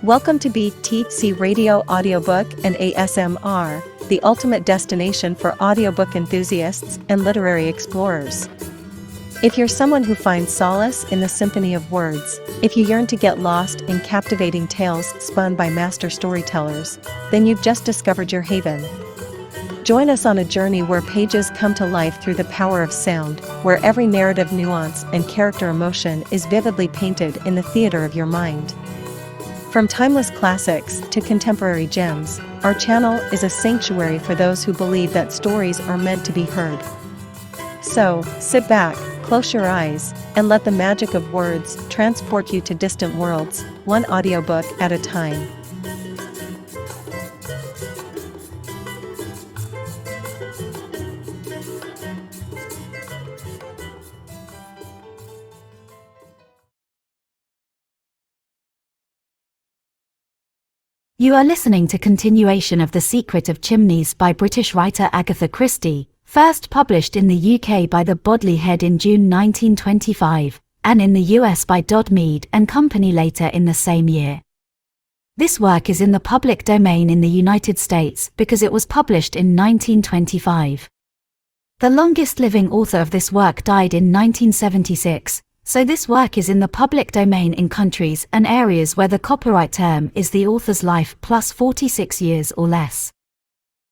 Welcome to BTC Radio Audiobook and ASMR, the ultimate destination for audiobook enthusiasts and literary explorers. If you're someone who finds solace in the symphony of words, if you yearn to get lost in captivating tales spun by master storytellers, then you've just discovered your haven. Join us on a journey where pages come to life through the power of sound, where every narrative nuance and character emotion is vividly painted in the theater of your mind. From timeless classics to contemporary gems, our channel is a sanctuary for those who believe that stories are meant to be heard. So, sit back, close your eyes, and let the magic of words transport you to distant worlds, one audiobook at a time. You are listening to continuation of The Secret of Chimneys by British writer Agatha Christie, first published in the UK by the Bodley Head in June 1925, and in the US by Dodd Mead and Company later in the same year. This work is in the public domain in the United States because it was published in 1925. The longest living author of this work died in 1976, so this work is in the public domain in countries and areas where the copyright term is the author's life plus 46 years or less.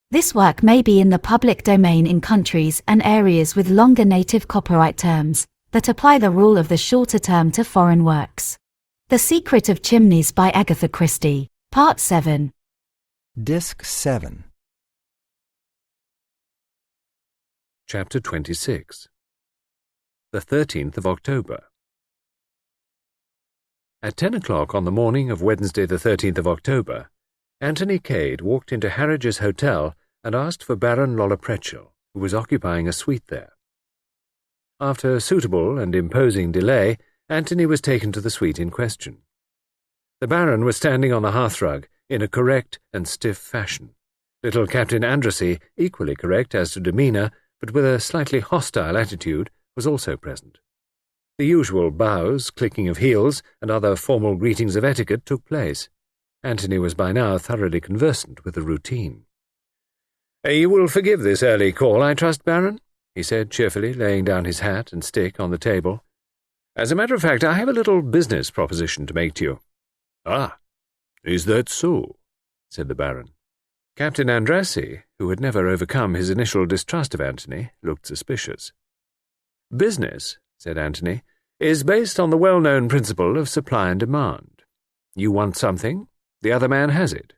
This work may be in the public domain in countries and areas with longer native copyright terms, that apply the rule of the shorter term to foreign works. The Secret of Chimneys by Agatha Christie, Part 7. Disc 7. Chapter 26. The 13th of October. At 10 o'clock on the morning of Wednesday the 13th of October, Anthony Cade walked into Harridge's Hotel and asked for Baron Lolloprechil, who was occupying a suite there. After a suitable and imposing delay, Anthony was taken to the suite in question. The Baron was standing on the hearthrug in a correct and stiff fashion. Little Captain Andrassy, equally correct as to demeanour, but with a slightly hostile attitude, was also present. The usual bows, clicking of heels, and other formal greetings of etiquette took place. Anthony was by now thoroughly conversant with the routine. "You will forgive this early call, I trust, Baron?" he said cheerfully, laying down his hat and stick on the table. "As a matter of fact, I have a little business proposition to make to you." "Ah, is that so?" said the Baron. Captain Andrassy, who had never overcome his initial distrust of Anthony, looked suspicious. "Business," said Anthony, "is based on the well-known principle of supply and demand. You want something, the other man has it.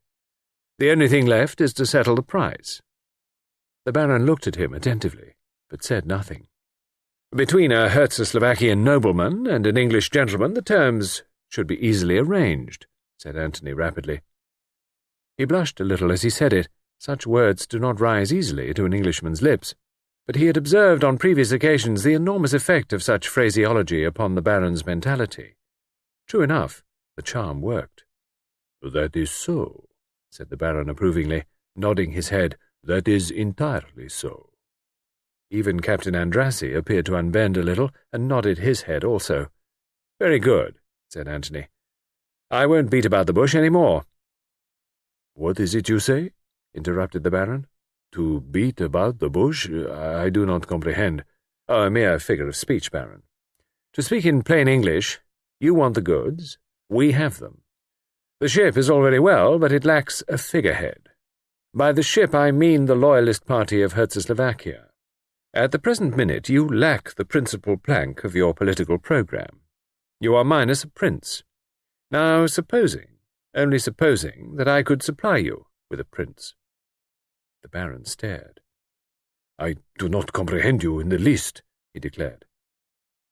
The only thing left is to settle the price." The Baron looked at him attentively, but said nothing. "Between a Czechoslovakian nobleman and an English gentleman, the terms should be easily arranged," said Anthony rapidly. He blushed a little as he said it. Such words do not rise easily to an Englishman's lips. But he had observed on previous occasions the enormous effect of such phraseology upon the Baron's mentality. True enough, the charm worked. "That is so," said the Baron approvingly, nodding his head. "That is entirely so." Even Captain Andrassy appeared to unbend a little, and nodded his head also. "Very good," said Anthony. "I won't beat about the bush any more." "What is it you say?" interrupted the Baron. "To beat about the bush? I do not comprehend." "Oh, a mere figure of speech, Baron. To speak in plain English, you want the goods, we have them. The ship is all very well, but it lacks a figurehead. By the ship I mean the loyalist party of Czechoslovakia. At the present minute you lack the principal plank of your political programme. You are minus a prince. Now supposing, only supposing, that I could supply you with a prince." The Baron stared. "I do not comprehend you in the least," he declared.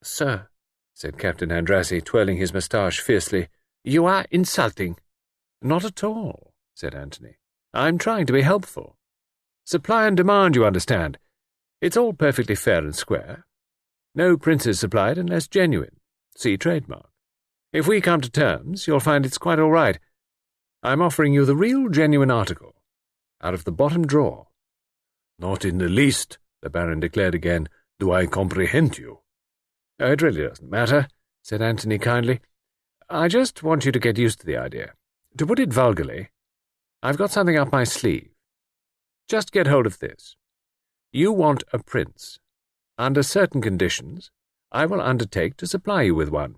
"Sir," said Captain Andrassy, twirling his moustache fiercely, "you are insulting." "Not at all," said Anthony. "I'm trying to be helpful. Supply and demand, you understand. It's all perfectly fair and square. No prince is supplied unless genuine. See trademark. If we come to terms, you'll find it's quite all right. I'm offering you the real genuine article. Out of the bottom drawer." "Not in the least," the Baron declared again. "Do I comprehend you?" "Oh, it really doesn't matter," said Anthony kindly. "I just want you to get used to the idea. To put it vulgarly, I've got something up my sleeve. Just get hold of this. You want a prince. Under certain conditions, I will undertake to supply you with one."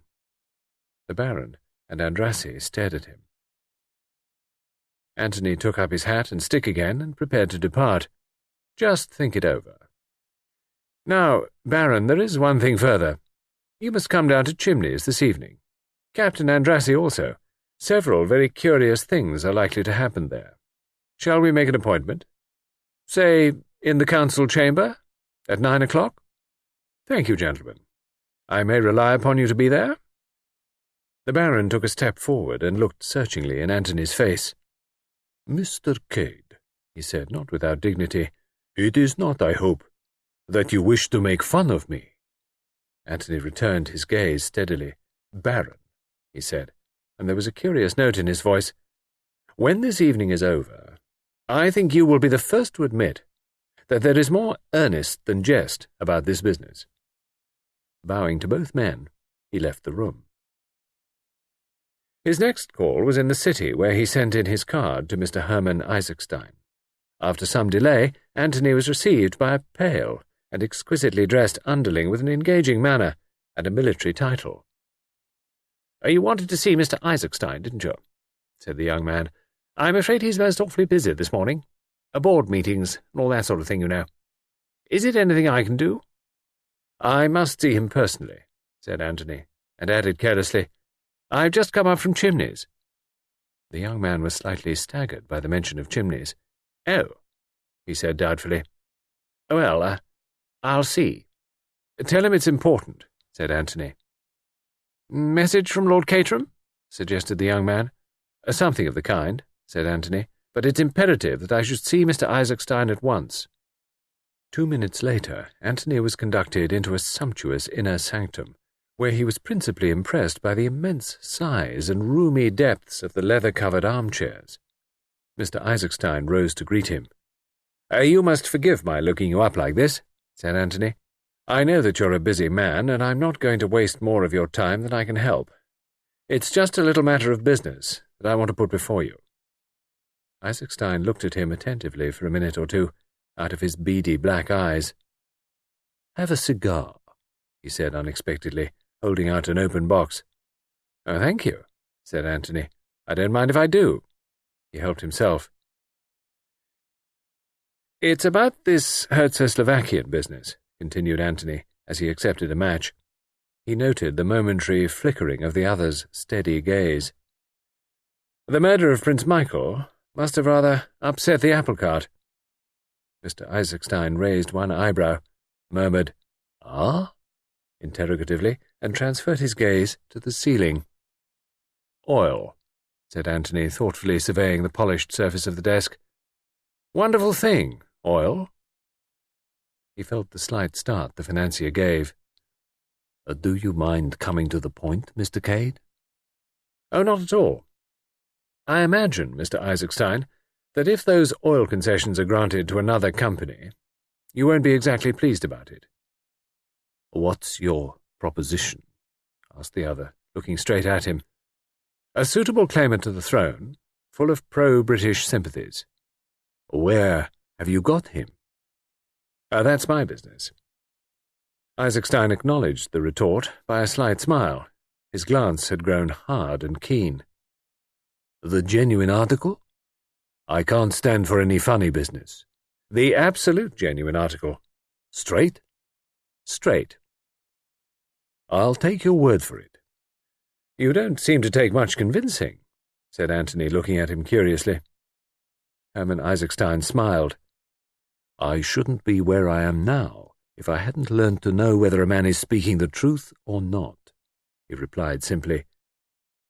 The Baron and Andrassy stared at him. Antony took up his hat and stick again and prepared to depart. "Just think it over. Now, Baron, there is one thing further. You must come down to Chimneys this evening. Captain Andrassy also. Several very curious things are likely to happen there. Shall we make an appointment? Say, in the council chamber, at 9 o'clock? Thank you, gentlemen. I may rely upon you to be there?" The Baron took a step forward and looked searchingly in Antony's face. "Mr. Cade," he said, not without dignity, "it is not, I hope, that you wish to make fun of me." Antony returned his gaze steadily. "Baron," he said, and there was a curious note in his voice, "when this evening is over, I think you will be the first to admit that there is more earnest than jest about this business." Bowing to both men, he left the room. His next call was in the city, where he sent in his card to Mr. Hermann Isaacstein. After some delay, Antony was received by a pale and exquisitely dressed underling with an engaging manner and a military title. "You wanted to see Mr. Isaacstein, didn't you?" said the young man. "I'm afraid he's most awfully busy this morning. Board meetings and all that sort of thing, you know. Is it anything I can do?" "I must see him personally," said Antony, and added carelessly, "I've just come up from Chimneys." The young man was slightly staggered by the mention of Chimneys. "Oh," he said doubtfully. "Well, I'll see." "Tell him it's important," said Antony. "Message from Lord Caterham?" suggested the young man. "Something of the kind," said Antony, "but it's imperative that I should see Mr. Isaacstein at once." 2 minutes later, Antony was conducted into a sumptuous inner sanctum, where he was principally impressed by the immense size and roomy depths of the leather-covered armchairs. Mr. Isaacstein rose to greet him. "You must forgive my looking you up like this," said Antony. "I know that you're a busy man, and I'm not going to waste more of your time than I can help. It's just a little matter of business that I want to put before you." Isaacstein looked at him attentively for a minute or two, out of his beady black eyes. "Have a cigar," he said unexpectedly, holding out an open box. "Oh, thank you," said Antony. "I don't mind if I do." He helped himself. "It's about this Herzegovinian business," continued Antony, as he accepted a match. He noted the momentary flickering of the other's steady gaze. "The murder of Prince Michael must have rather upset the apple cart." Mr. Isaacstein raised one eyebrow, murmured, "Ah?" interrogatively, and transferred his gaze to the ceiling. "Oil," said Antony, thoughtfully surveying the polished surface of the desk. "Wonderful thing, oil." He felt the slight start the financier gave. "Do you mind coming to the point, Mr. Cade?" "Oh, not at all. I imagine, Mr. Isaacstein, that if those oil concessions are granted to another company, you won't be exactly pleased about it." "What's your proposition?" asked the other, looking straight at him. "A suitable claimant to the throne, full of pro-British sympathies." "Where have you got him?" "That's my business." Isaacstein acknowledged the retort by a slight smile. His glance had grown hard and keen. "The genuine article? I can't stand for any funny business." "The absolute genuine article." "Straight?" "Straight." "I'll take your word for it." "You don't seem to take much convincing," said Antony, looking at him curiously. Hermann Isaacstein smiled. "I shouldn't be where I am now if I hadn't learned to know whether a man is speaking the truth or not," he replied simply.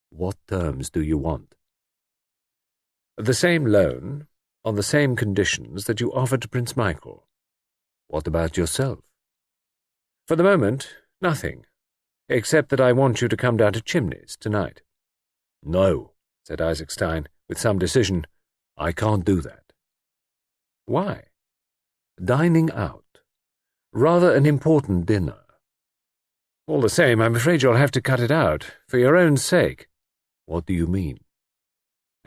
"What terms do you want?" "The same loan, on the same conditions that you offered to Prince Michael." "What about yourself?" "For the moment, nothing, except that I want you to come down to Chimneys tonight." "No," said Isaacstein, with some decision. "I can't do that." "Why?" "Dining out. Rather an important dinner." "All the same, I'm afraid you'll have to cut it out, for your own sake." "What do you mean?"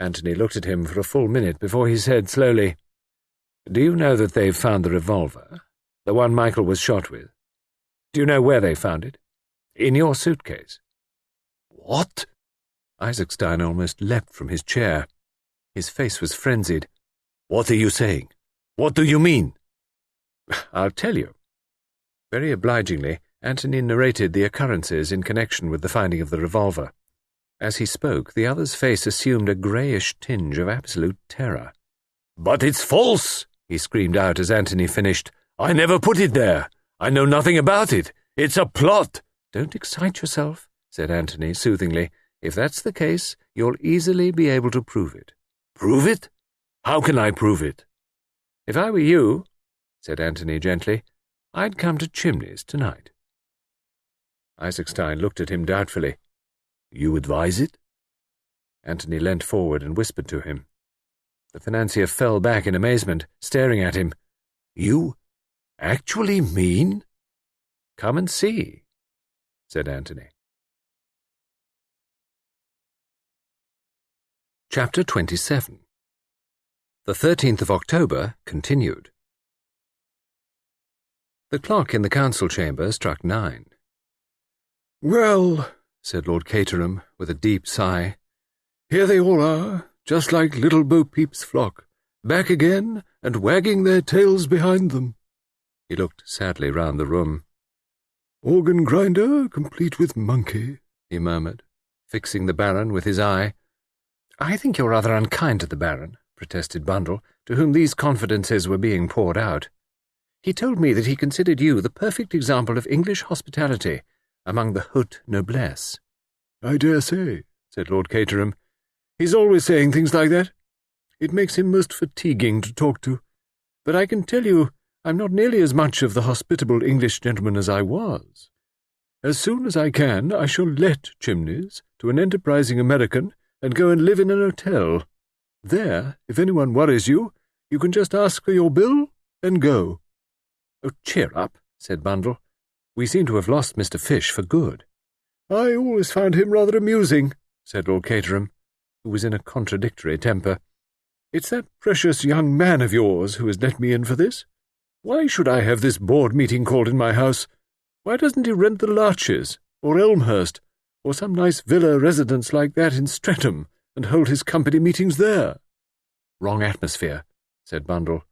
Anthony looked at him for a full minute before he said slowly, "Do you know that they've found the revolver, the one Michael was shot with? Do you know where they found it? In your suitcase." "What?" Isaacstein almost leapt from his chair. His face was frenzied. "What are you saying? What do you mean?" "I'll tell you." Very obligingly, Anthony narrated the occurrences in connection with the finding of the revolver. As he spoke, the other's face assumed a greyish tinge of absolute terror. "But it's false!" he screamed out as Anthony finished. "I never put it there. I know nothing about it. It's a plot." "Don't excite yourself," said Anthony soothingly. "If that's the case, you'll easily be able to prove it." "Prove it? How can I prove it?" "If I were you," said Anthony gently, "I'd come to Chimneys tonight." Isaacstein looked at him doubtfully. "You advise it?" Anthony leant forward and whispered to him. The financier fell back in amazement, staring at him. "You actually mean—" "Come and see," said Anthony. Chapter 27. The 13th of October continued. The clock in the council chamber struck 9. "Well," said Lord Caterham, with a deep sigh, "here they all are, just like little Bo Peep's flock, back again and wagging their tails behind them." He looked sadly round the room. "Organ grinder, complete with monkey," he murmured, fixing the Baron with his eye. "I think you're rather unkind to the Baron," protested Bundle, to whom these confidences were being poured out. "He told me that he considered you the perfect example of English hospitality among the haute noblesse." "I dare say," said Lord Caterham. "He's always saying things like that. It makes him most fatiguing to talk to. But I can tell you I'm not nearly as much of the hospitable English gentleman as I was. As soon as I can, I shall let Chimneys to an enterprising American and go and live in an hotel. There, if anyone worries you, you can just ask for your bill and go." "Oh, cheer up," said Bundle. "We seem to have lost Mr. Fish for good." "I always found him rather amusing," said Lord Caterham, who was in a contradictory temper. "It's that precious young man of yours who has let me in for this. Why should I have this board meeting called in my house? Why doesn't he rent the Larches, or Elmhurst, or some nice villa residence like that in Streatham, and hold his company meetings there?" "Wrong atmosphere," said Bundle.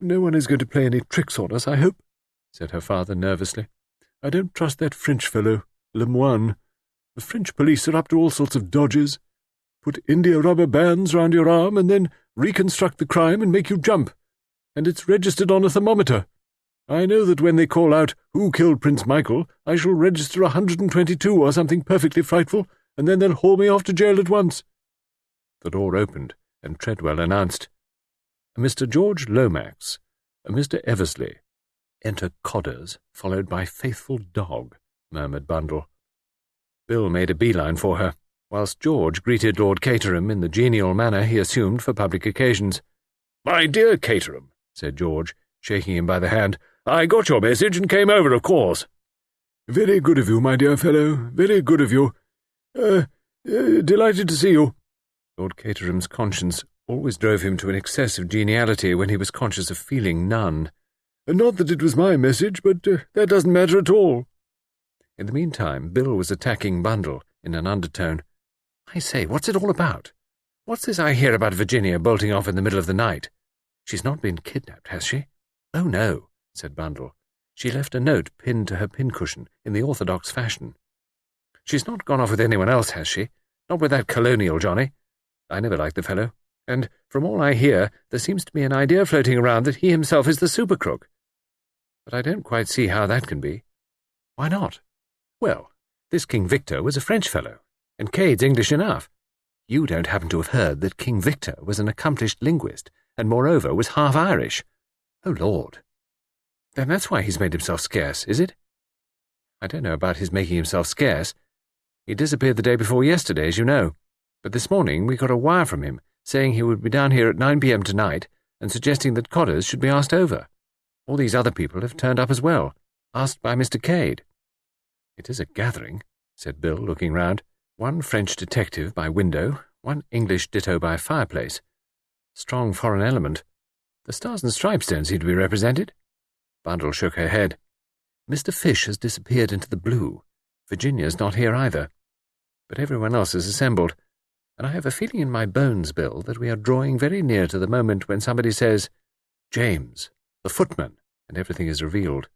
"No one is going to play any tricks on us, I hope," said her father nervously. "I don't trust that French fellow, Lemoine. The French police are up to all sorts of dodges. Put india-rubber bands round your arm and then reconstruct the crime and make you jump. And it's registered on a thermometer. I know that when they call out, 'Who killed Prince Michael?' I shall register 122 or something perfectly frightful, and then they'll haul me off to jail at once." The door opened, and Treadwell announced, "Mr. George Lomax, Mr. Eversley." "Enter Codders, followed by Faithful Dog," murmured Bundle. Bill made a beeline for her, whilst George greeted Lord Caterham in the genial manner he assumed for public occasions. "My dear Caterham," said George, shaking him by the hand, "I got your message and came over, of course." "Very good of you, my dear fellow, very good of you. Delighted to see you." Lord Caterham's conscience always drove him to an excess of geniality when he was conscious of feeling none. "Not that it was my message, but that doesn't matter at all." In the meantime, Bill was attacking Bundle in an undertone. "I say, what's it all about? What's this I hear about Virginia bolting off in the middle of the night? She's not been kidnapped, has she?" "Oh, no," said Bundle. "She left a note pinned to her pincushion in the orthodox fashion." "She's not gone off with anyone else, has she? Not with that colonial Johnny? I never liked the fellow, and from all I hear, there seems to be an idea floating around that he himself is the super crook. But I don't quite see how that can be." "Why not?" "Well, this King Victor was a French fellow, and Cade's English enough. You don't happen to have heard that King Victor was an accomplished linguist, and moreover was half Irish? Oh, Lord. Then that's why he's made himself scarce, is it?" "I don't know about his making himself scarce. He disappeared the day before yesterday, as you know, but this morning we got a wire from him saying he would be down here at 9 p.m. tonight and suggesting that Codders should be asked over. All these other people have turned up as well, asked by Mr. Cade." "It is a gathering," said Bill, looking round. "One French detective by window, One English ditto by fireplace. Strong foreign element. The Stars and Stripes don't seem to be represented. Bundle shook her head. Mr. Fish has disappeared into the blue. Virginia's not here either. But everyone else is assembled, and I have a feeling in my bones, Bill, that we are drawing very near to the moment when somebody says, "James, the footman," and everything is revealed.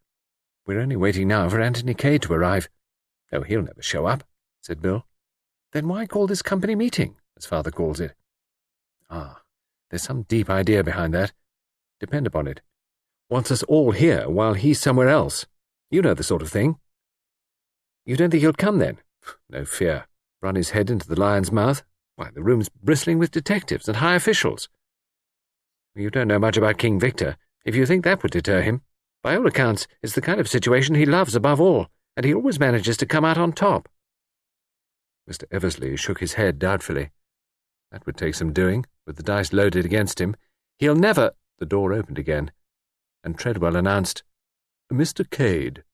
We're only waiting now for Anthony Cade to arrive. Oh, he'll never show up, said Bill. Then why call this company meeting, as Father calls it? Ah, there's some deep idea behind that. Depend upon it. Wants us all here while he's somewhere else. You know the sort of thing. You don't think he'll come, then? No fear. Run his head into the lion's mouth? Why, the room's bristling with detectives and high officials. You don't know much about King Victor, if you think that would deter him. By all accounts, it's the kind of situation he loves above all, and he always manages to come out on top. Mr. Eversley shook his head doubtfully. That would take some doing, with the dice loaded against him. He'll never— The door opened again, and Treadwell announced, "Mr. Cade."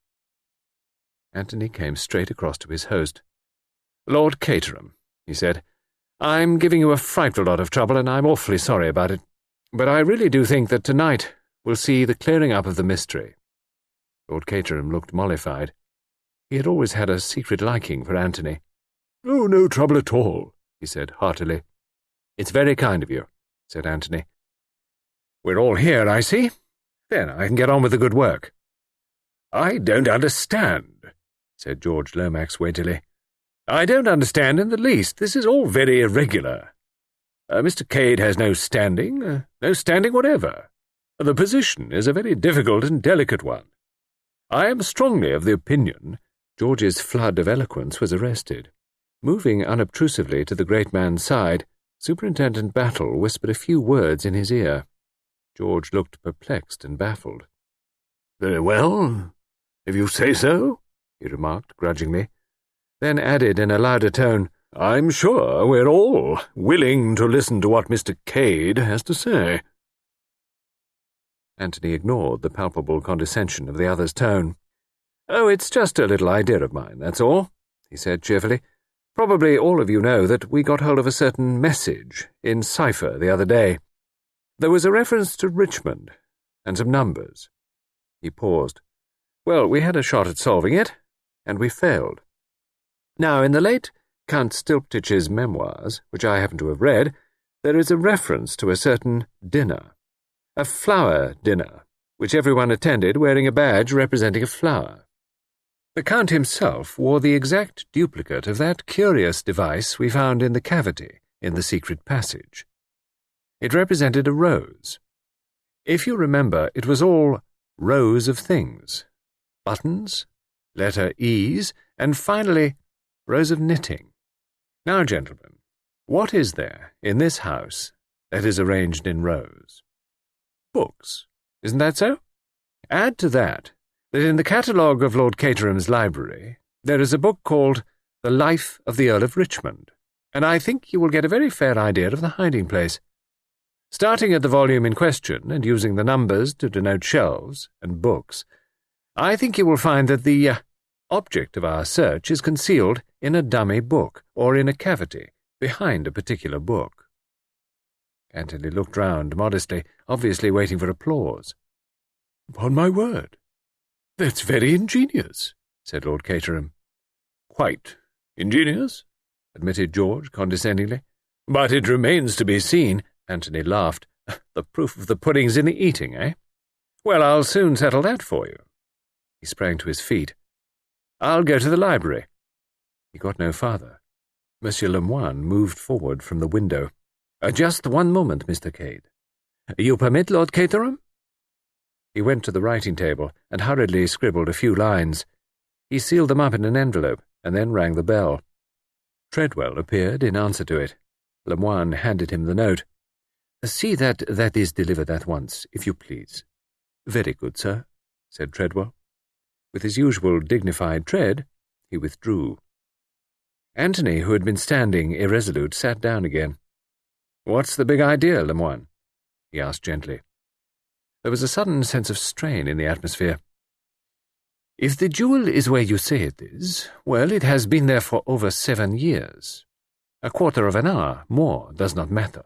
Anthony came straight across to his host. "Lord Caterham," he said, "I'm giving you a frightful lot of trouble, and I'm awfully sorry about it. But I really do think that tonight we'll see the clearing up of the mystery." Lord Caterham looked mollified. He had always had a secret liking for Anthony. "Oh, no trouble at all," he said heartily. "It's very kind of you," said Anthony. "We're all here, I see. Then I can get on with the good work." "I don't understand," said George Lomax weightily. "I don't understand in the least. This is all very irregular. Mr. Cade has no standing whatever. The position is a very difficult and delicate one. I am strongly of the opinion—" George's flood of eloquence was arrested. Moving unobtrusively to the great man's side, Superintendent Battle whispered a few words in his ear. George looked perplexed and baffled. "Very well, if you say so," he remarked grudgingly, then added in a louder tone, "I'm sure we're all willing to listen to what Mr. Cade has to say." Anthony ignored the palpable condescension of the other's tone. "Oh, it's just a little idea of mine, that's all," he said cheerfully. "Probably all of you know that we got hold of a certain message in cipher the other day. There was a reference to Richmond, and some numbers." He paused. "Well, we had a shot at solving it, and we failed. Now, in the late Count Stilptich's memoirs, which I happen to have read, there is a reference to a certain dinner, a flower dinner, which everyone attended wearing a badge representing a flower. The Count himself wore the exact duplicate of that curious device we found in the cavity in the secret passage. It represented a rose. If you remember, it was all rows of things. Buttons, letter E's, and finally, rows of knitting. Now, gentlemen, what is there in this house that is arranged in rows? Books. Isn't that so? Add to that in the catalogue of Lord Caterham's library there is a book called The Life of the Earl of Richmond, and I think you will get a very fair idea of the hiding place. Starting at the volume in question and using the numbers to denote shelves and books, I think you will find that the object of our search is concealed in a dummy book or in a cavity behind a particular book." Anthony looked round modestly, obviously waiting for applause. "Upon my word, that's very ingenious," said Lord Caterham. "Quite ingenious," admitted George condescendingly. "But it remains to be seen." Anthony laughed. "The proof of the pudding's in the eating, eh? Well, I'll soon settle that for you." He sprang to his feet. "I'll go to the library." He got no farther. Monsieur Lemoine moved forward from the window. "Just one moment, Mr. Cade. You permit, Lord Caterham?" He went to the writing table and hurriedly scribbled a few lines. He sealed them up in an envelope and then rang the bell. Treadwell appeared in answer to it. Lemoine handed him the note. "See that is delivered at once, if you please." "Very good, sir," said Treadwell. With his usual dignified tread, he withdrew. Anthony, who had been standing irresolute, sat down again. "What's the big idea, Lemoine?" he asked gently. There was a sudden sense of strain in the atmosphere. "If the jewel is where you say it is, well, it has been there for over 7 years. A quarter of an hour more does not matter."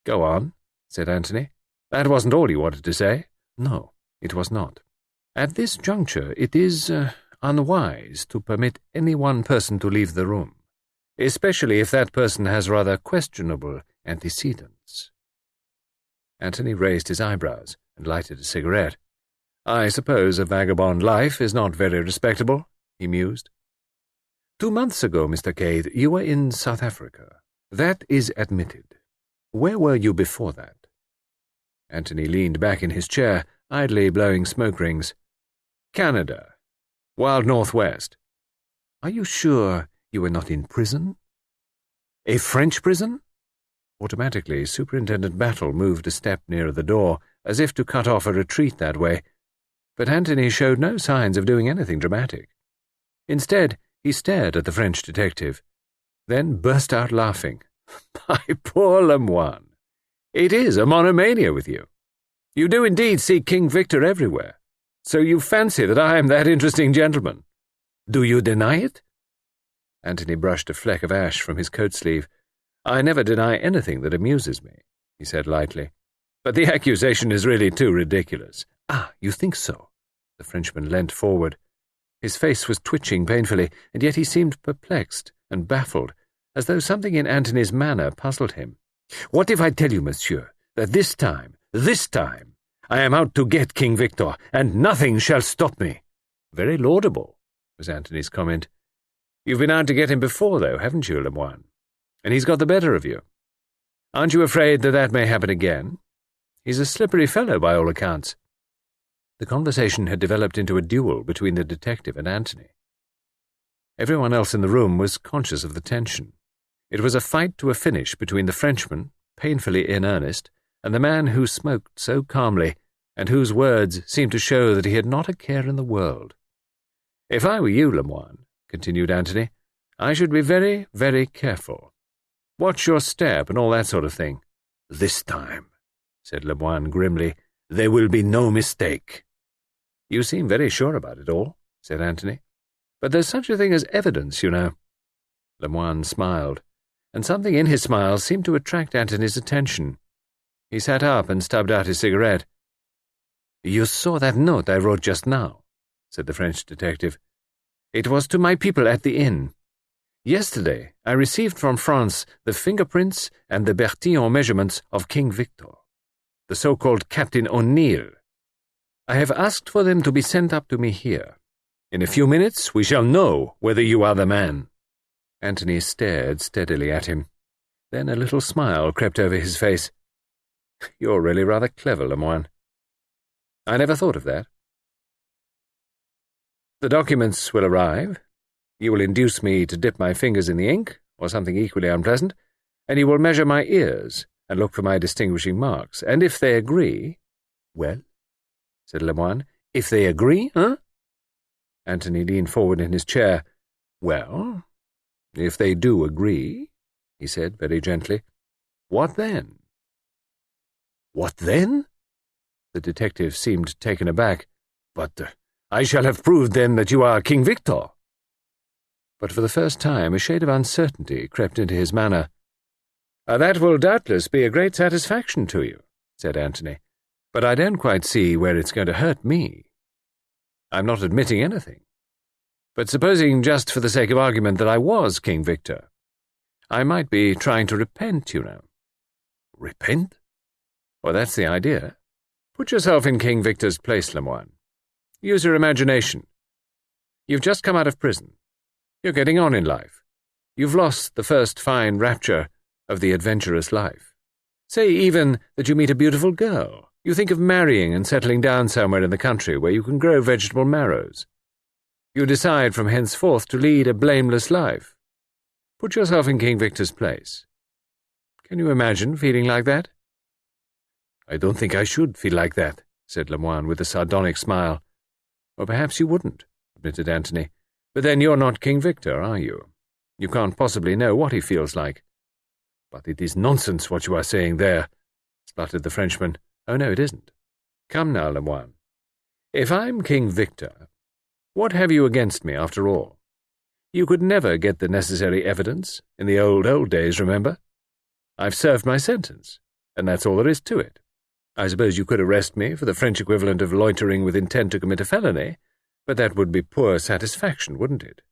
"Go on," said Anthony. "That wasn't all you wanted to say." "No, it was not. At this juncture it is unwise to permit any one person to leave the room, especially if that person has rather questionable antecedents." Anthony raised his eyebrows and lighted a cigarette. "I suppose a vagabond life is not very respectable," he mused. 2 months ago, Mr. Cade, you were in South Africa. That is admitted. Where were you before that?" Anthony leaned back in his chair, idly blowing smoke rings. "Canada. Wild Northwest." "Are you sure you were not in prison?" "A French prison?" Automatically, Superintendent Battle moved a step nearer the door, as if to cut off a retreat that way. But Anthony showed no signs of doing anything dramatic. Instead, he stared at the French detective, then burst out laughing. "My poor Lemoine, it is a monomania with you. You do indeed see King Victor everywhere. So you fancy that I am that interesting gentleman. Do you deny it?" Anthony brushed a fleck of ash from his coat sleeve. "I never deny anything that amuses me," he said lightly. "But the accusation is really too ridiculous." "Ah, you think so?" The Frenchman leant forward. His face was twitching painfully, and yet he seemed perplexed and baffled, as though something in Anthony's manner puzzled him. "What if I tell you, monsieur, that this time, I am out to get King Victor, and nothing shall stop me?" "Very laudable," was Anthony's comment. "You've been out to get him before, though, haven't you, Lemoine? And he's got the better of you. Aren't you afraid that may happen again? He's a slippery fellow by all accounts." The conversation had developed into a duel between the detective and Anthony. Everyone else in the room was conscious of the tension. It was a fight to a finish between the Frenchman, painfully in earnest, and the man who smoked so calmly, and whose words seemed to show that he had not a care in the world. "If I were you, Lemoine," continued Anthony, "I should be very, very careful. Watch your step and all that sort of thing." "This time," said Lemoine grimly, "there will be no mistake." "You seem very sure about it all," said Anthony. "But there's such a thing as evidence, you know." Lemoine smiled, and something in his smile seemed to attract Anthony's attention. He sat up and stubbed out his cigarette. "You saw that note I wrote just now," said the French detective. "It was to my people at the inn. Yesterday I received from France the fingerprints and the Bertillon measurements of King Victor, the so-called Captain O'Neill. I have asked for them to be sent up to me here. In a few minutes we shall know whether you are the man." Anthony stared steadily at him. Then a little smile crept over his face. "You're really rather clever, Lemoine. I never thought of that. The documents will arrive. You will induce me to dip my fingers in the ink, or something equally unpleasant, and you will measure my ears and look for my distinguishing marks. And if they agree—" "Well?" said Lemoine. "If they agree, huh?" Anthony leaned forward in his chair. "Well, if they do agree," he said very gently, "what then?" "What then?" The detective seemed taken aback. "But I shall have proved then that you are King Victor." But for the first time a shade of uncertainty crept into his manner. "That will doubtless be a great satisfaction to you," said Anthony, "but I don't quite see where it's going to hurt me. I'm not admitting anything. But supposing, just for the sake of argument, that I was King Victor, I might be trying to repent, you know." "Repent?" "Well, that's the idea. Put yourself in King Victor's place, Lemoine. Use your imagination. You've just come out of prison. You're getting on in life. You've lost the first fine rapture of the adventurous life. Say even that you meet a beautiful girl. You think of marrying and settling down somewhere in the country where you can grow vegetable marrows. You decide from henceforth to lead a blameless life. Put yourself in King Victor's place. Can you imagine feeling like that?" "I don't think I should feel like that," said Lemoine with a sardonic smile. "Or perhaps you wouldn't," admitted Anthony. "But then you're not King Victor, are you? You can't possibly know what he feels like." "But it is nonsense what you are saying there," spluttered the Frenchman. "Oh, no, it isn't. Come now, Lemoine. If I'm King Victor, what have you against me after all? You could never get the necessary evidence, in the old days, remember? I've served my sentence, and that's all there is to it. I suppose you could arrest me for the French equivalent of loitering with intent to commit a felony, but that would be poor satisfaction, wouldn't it?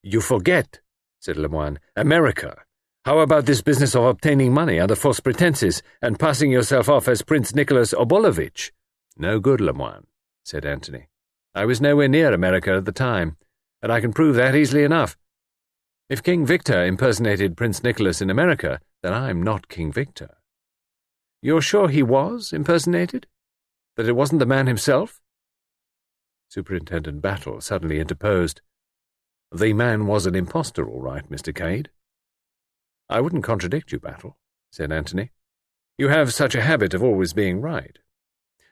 You forget, said Lemoine. America. How about this business of obtaining money under false pretenses and passing yourself off as Prince Nicholas Obolovitch? No good, Lemoine, said Antony. I was nowhere near America at the time, and I can prove that easily enough. If King Victor impersonated Prince Nicholas in America, then I'm not King Victor. You're sure he was impersonated? That it wasn't the man himself? Superintendent Battle suddenly interposed. The man was an impostor, all right, Mr. Cade. I wouldn't contradict you, Battle, said Antony. You have such a habit of always being right.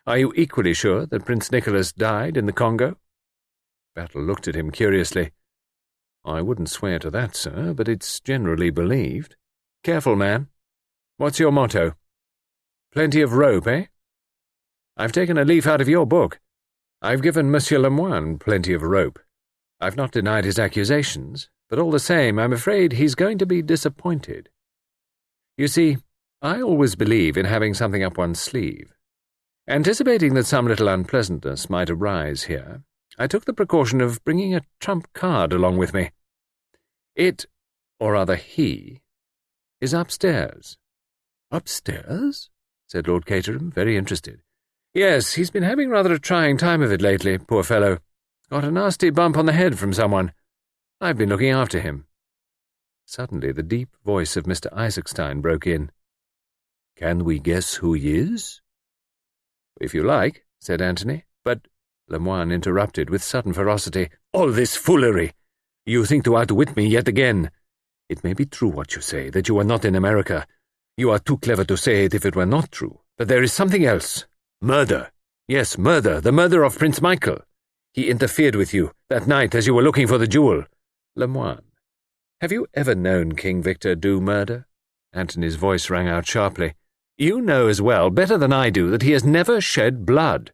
Are you equally sure that Prince Nicholas died in the Congo? Battle looked at him curiously. I wouldn't swear to that, sir, but it's generally believed. Careful, man. What's your motto? Plenty of rope, eh? I've taken a leaf out of your book. I've given Monsieur Lemoine plenty of rope. I've not denied his accusations, but all the same, I'm afraid he's going to be disappointed. You see, I always believe in having something up one's sleeve. Anticipating that some little unpleasantness might arise here, I took the precaution of bringing a trump card along with me. It, or rather he, is upstairs. Upstairs? Said Lord Caterham, very interested. Yes, he's been having rather a trying time of it lately, poor fellow. Got a nasty bump on the head from someone. I've been looking after him. Suddenly the deep voice of Mr. Isaacstein broke in. Can we guess who he is? If you like, said Antony, but Lemoine interrupted with sudden ferocity. All this foolery! You think to outwit me yet again. It may be true what you say, that you are not in America. You are too clever to say it if it were not true. But there is something else. Murder. Yes, murder. The murder of Prince Michael. He interfered with you that night as you were looking for the jewel. Lemoine, have you ever known King Victor do murder? Antony's voice rang out sharply. You know as well, better than I do, that he has never shed blood.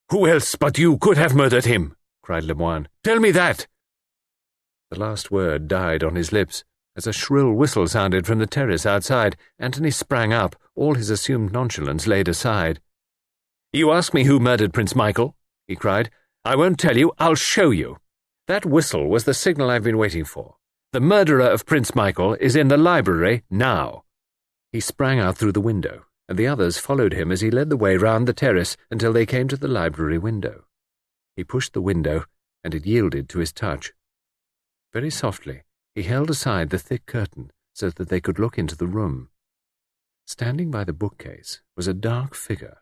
Who else but you could have murdered him? Cried Lemoine. Tell me that! The last word died on his lips. As a shrill whistle sounded from the terrace outside, Antony sprang up, all his assumed nonchalance laid aside. You ask me who murdered Prince Michael? He cried. I won't tell you, I'll show you. That whistle was the signal I've been waiting for. The murderer of Prince Michael is in the library now. He sprang out through the window, and the others followed him as he led the way round the terrace until they came to the library window. He pushed the window, and it yielded to his touch. Very softly, he held aside the thick curtain so that they could look into the room. Standing by the bookcase was a dark figure,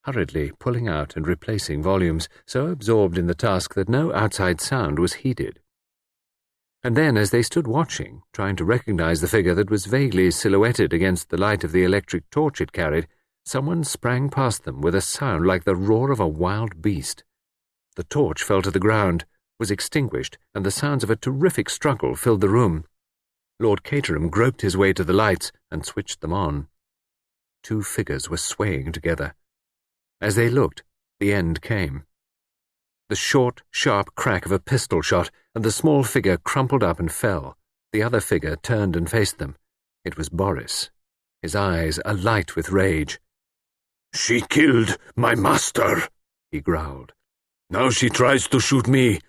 hurriedly pulling out and replacing volumes, so absorbed in the task that no outside sound was heeded. And then, as they stood watching, trying to recognize the figure that was vaguely silhouetted against the light of the electric torch it carried, someone sprang past them with a sound like the roar of a wild beast. The torch fell to the ground, was extinguished, and the sounds of a terrific struggle filled the room. Lord Caterham groped his way to the lights and switched them on. Two figures were swaying together. As they looked, the end came. The short, sharp crack of a pistol shot, and the small figure crumpled up and fell. The other figure turned and faced them. It was Boris, his eyes alight with rage. "She killed my master," he growled. "Now she tries to shoot me.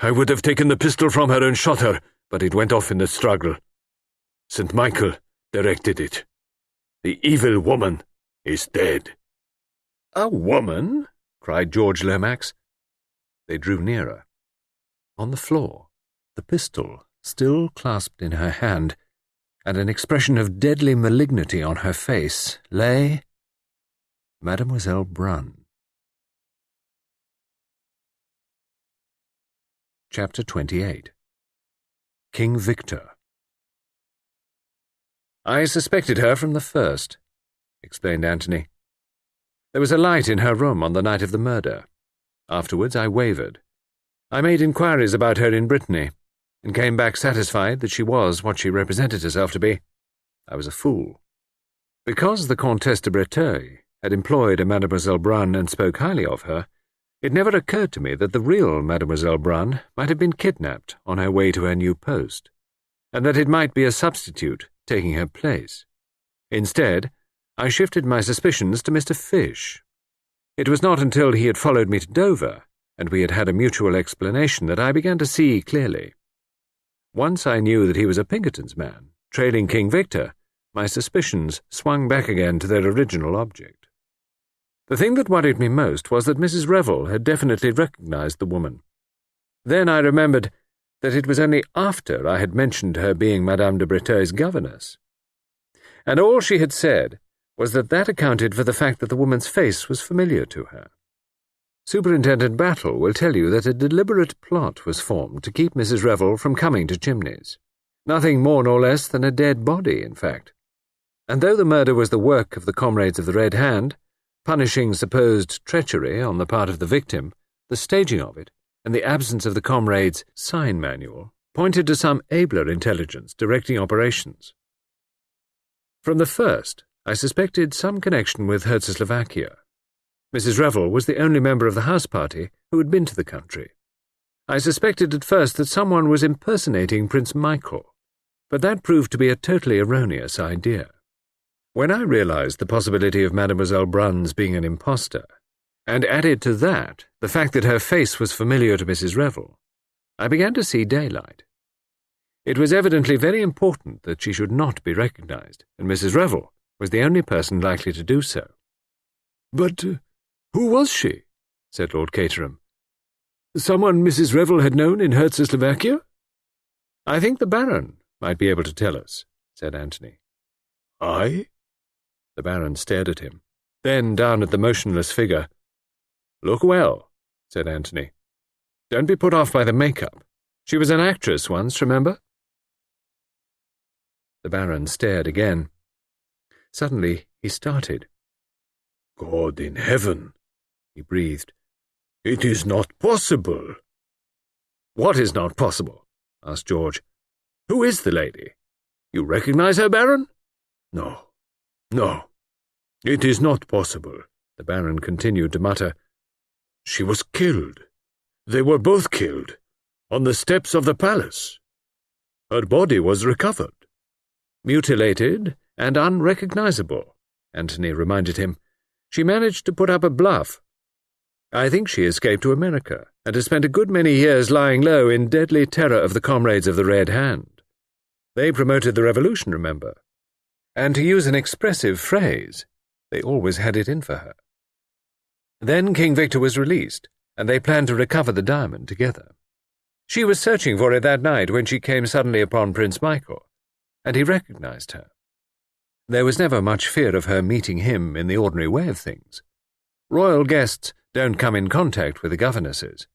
I would have taken the pistol from her and shot her, but it went off in the struggle. St. Michael directed it. The evil woman is dead." "A woman?" cried George Lomax. They drew nearer. On the floor, the pistol still clasped in her hand, and an expression of deadly malignity on her face, lay Mademoiselle Brunn. Chapter 28. King Victor. "I suspected her from the first," explained Antony. "There was a light in her room on the night of the murder. Afterwards I wavered. I made inquiries about her in Brittany, and came back satisfied that she was what she represented herself to be. I was a fool. Because the Comtesse de Breteuil had employed a Mademoiselle Brunn and spoke highly of her, It never occurred to me that the real Mademoiselle Brun might have been kidnapped on her way to her new post, and that it might be a substitute taking her place. Instead, I shifted my suspicions to Mr. Fish. It was not until he had followed me to Dover, and we had had a mutual explanation, that I began to see clearly. Once I knew that he was a Pinkerton's man, trailing King Victor, my suspicions swung back again to their original object. The thing that worried me most was that Mrs. Revel had definitely recognized the woman. Then I remembered that it was only after I had mentioned her being Madame de Breteuil's governess. And all she had said was that accounted for the fact that the woman's face was familiar to her. Superintendent Battle will tell you that a deliberate plot was formed to keep Mrs. Revel from coming to Chimneys. Nothing more nor less than a dead body, in fact. And though the murder was the work of the comrades of the Red Hand, punishing supposed treachery on the part of the victim, the staging of it, and the absence of the comrades' sign manual, pointed to some abler intelligence directing operations. From the first, I suspected some connection with Czechoslovakia. Mrs. Revel was the only member of the house party who had been to the country. I suspected at first that someone was impersonating Prince Michael, but that proved to be a totally erroneous idea. When I realized the possibility of Mademoiselle Brun's being an impostor, and added to that the fact that her face was familiar to Mrs. Revel, I began to see daylight. It was evidently very important that she should not be recognized, and Mrs. Revel was the only person likely to do so. "But who was she?" said Lord Caterham. "Someone Mrs. Revel had known in Czechoslovakia?" "I think the Baron might be able to tell us," said Anthony. "I?" The Baron stared at him, then down at the motionless figure. "Look well," said Anthony. "Don't be put off by the makeup. She was an actress once, remember?" The Baron stared again. Suddenly he started. "God in heaven," he breathed. "It is not possible." "What is not possible?" asked George. "Who is the lady? You recognize her, Baron?" No, it is not possible," the Baron continued to mutter. "She was killed. They were both killed, on the steps of the palace. Her body was recovered." "Mutilated and unrecognizable," Anthony reminded him. "She managed to put up a bluff. I think she escaped to America, and has spent a good many years lying low in deadly terror of the comrades of the Red Hand. They promoted the revolution, remember. And to use an expressive phrase, they always had it in for her. Then King Victor was released, and they planned to recover the diamond together. She was searching for it that night when she came suddenly upon Prince Michael, and he recognized her. There was never much fear of her meeting him in the ordinary way of things. Royal guests don't come in contact with the governesses,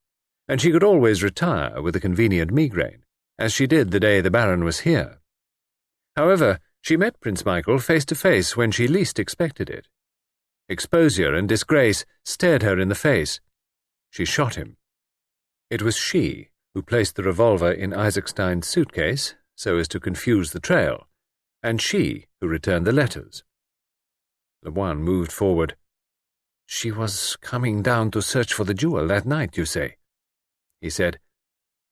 and she could always retire with a convenient migraine, as she did the day the Baron was here. However, she met Prince Michael face to face when she least expected it. Exposure and disgrace stared her in the face. She shot him. It was she who placed the revolver in Isaacstein's suitcase so as to confuse the trail, and she who returned the letters. Lemoine moved forward. "She was coming down to search for the jewel that night, you say?" he said.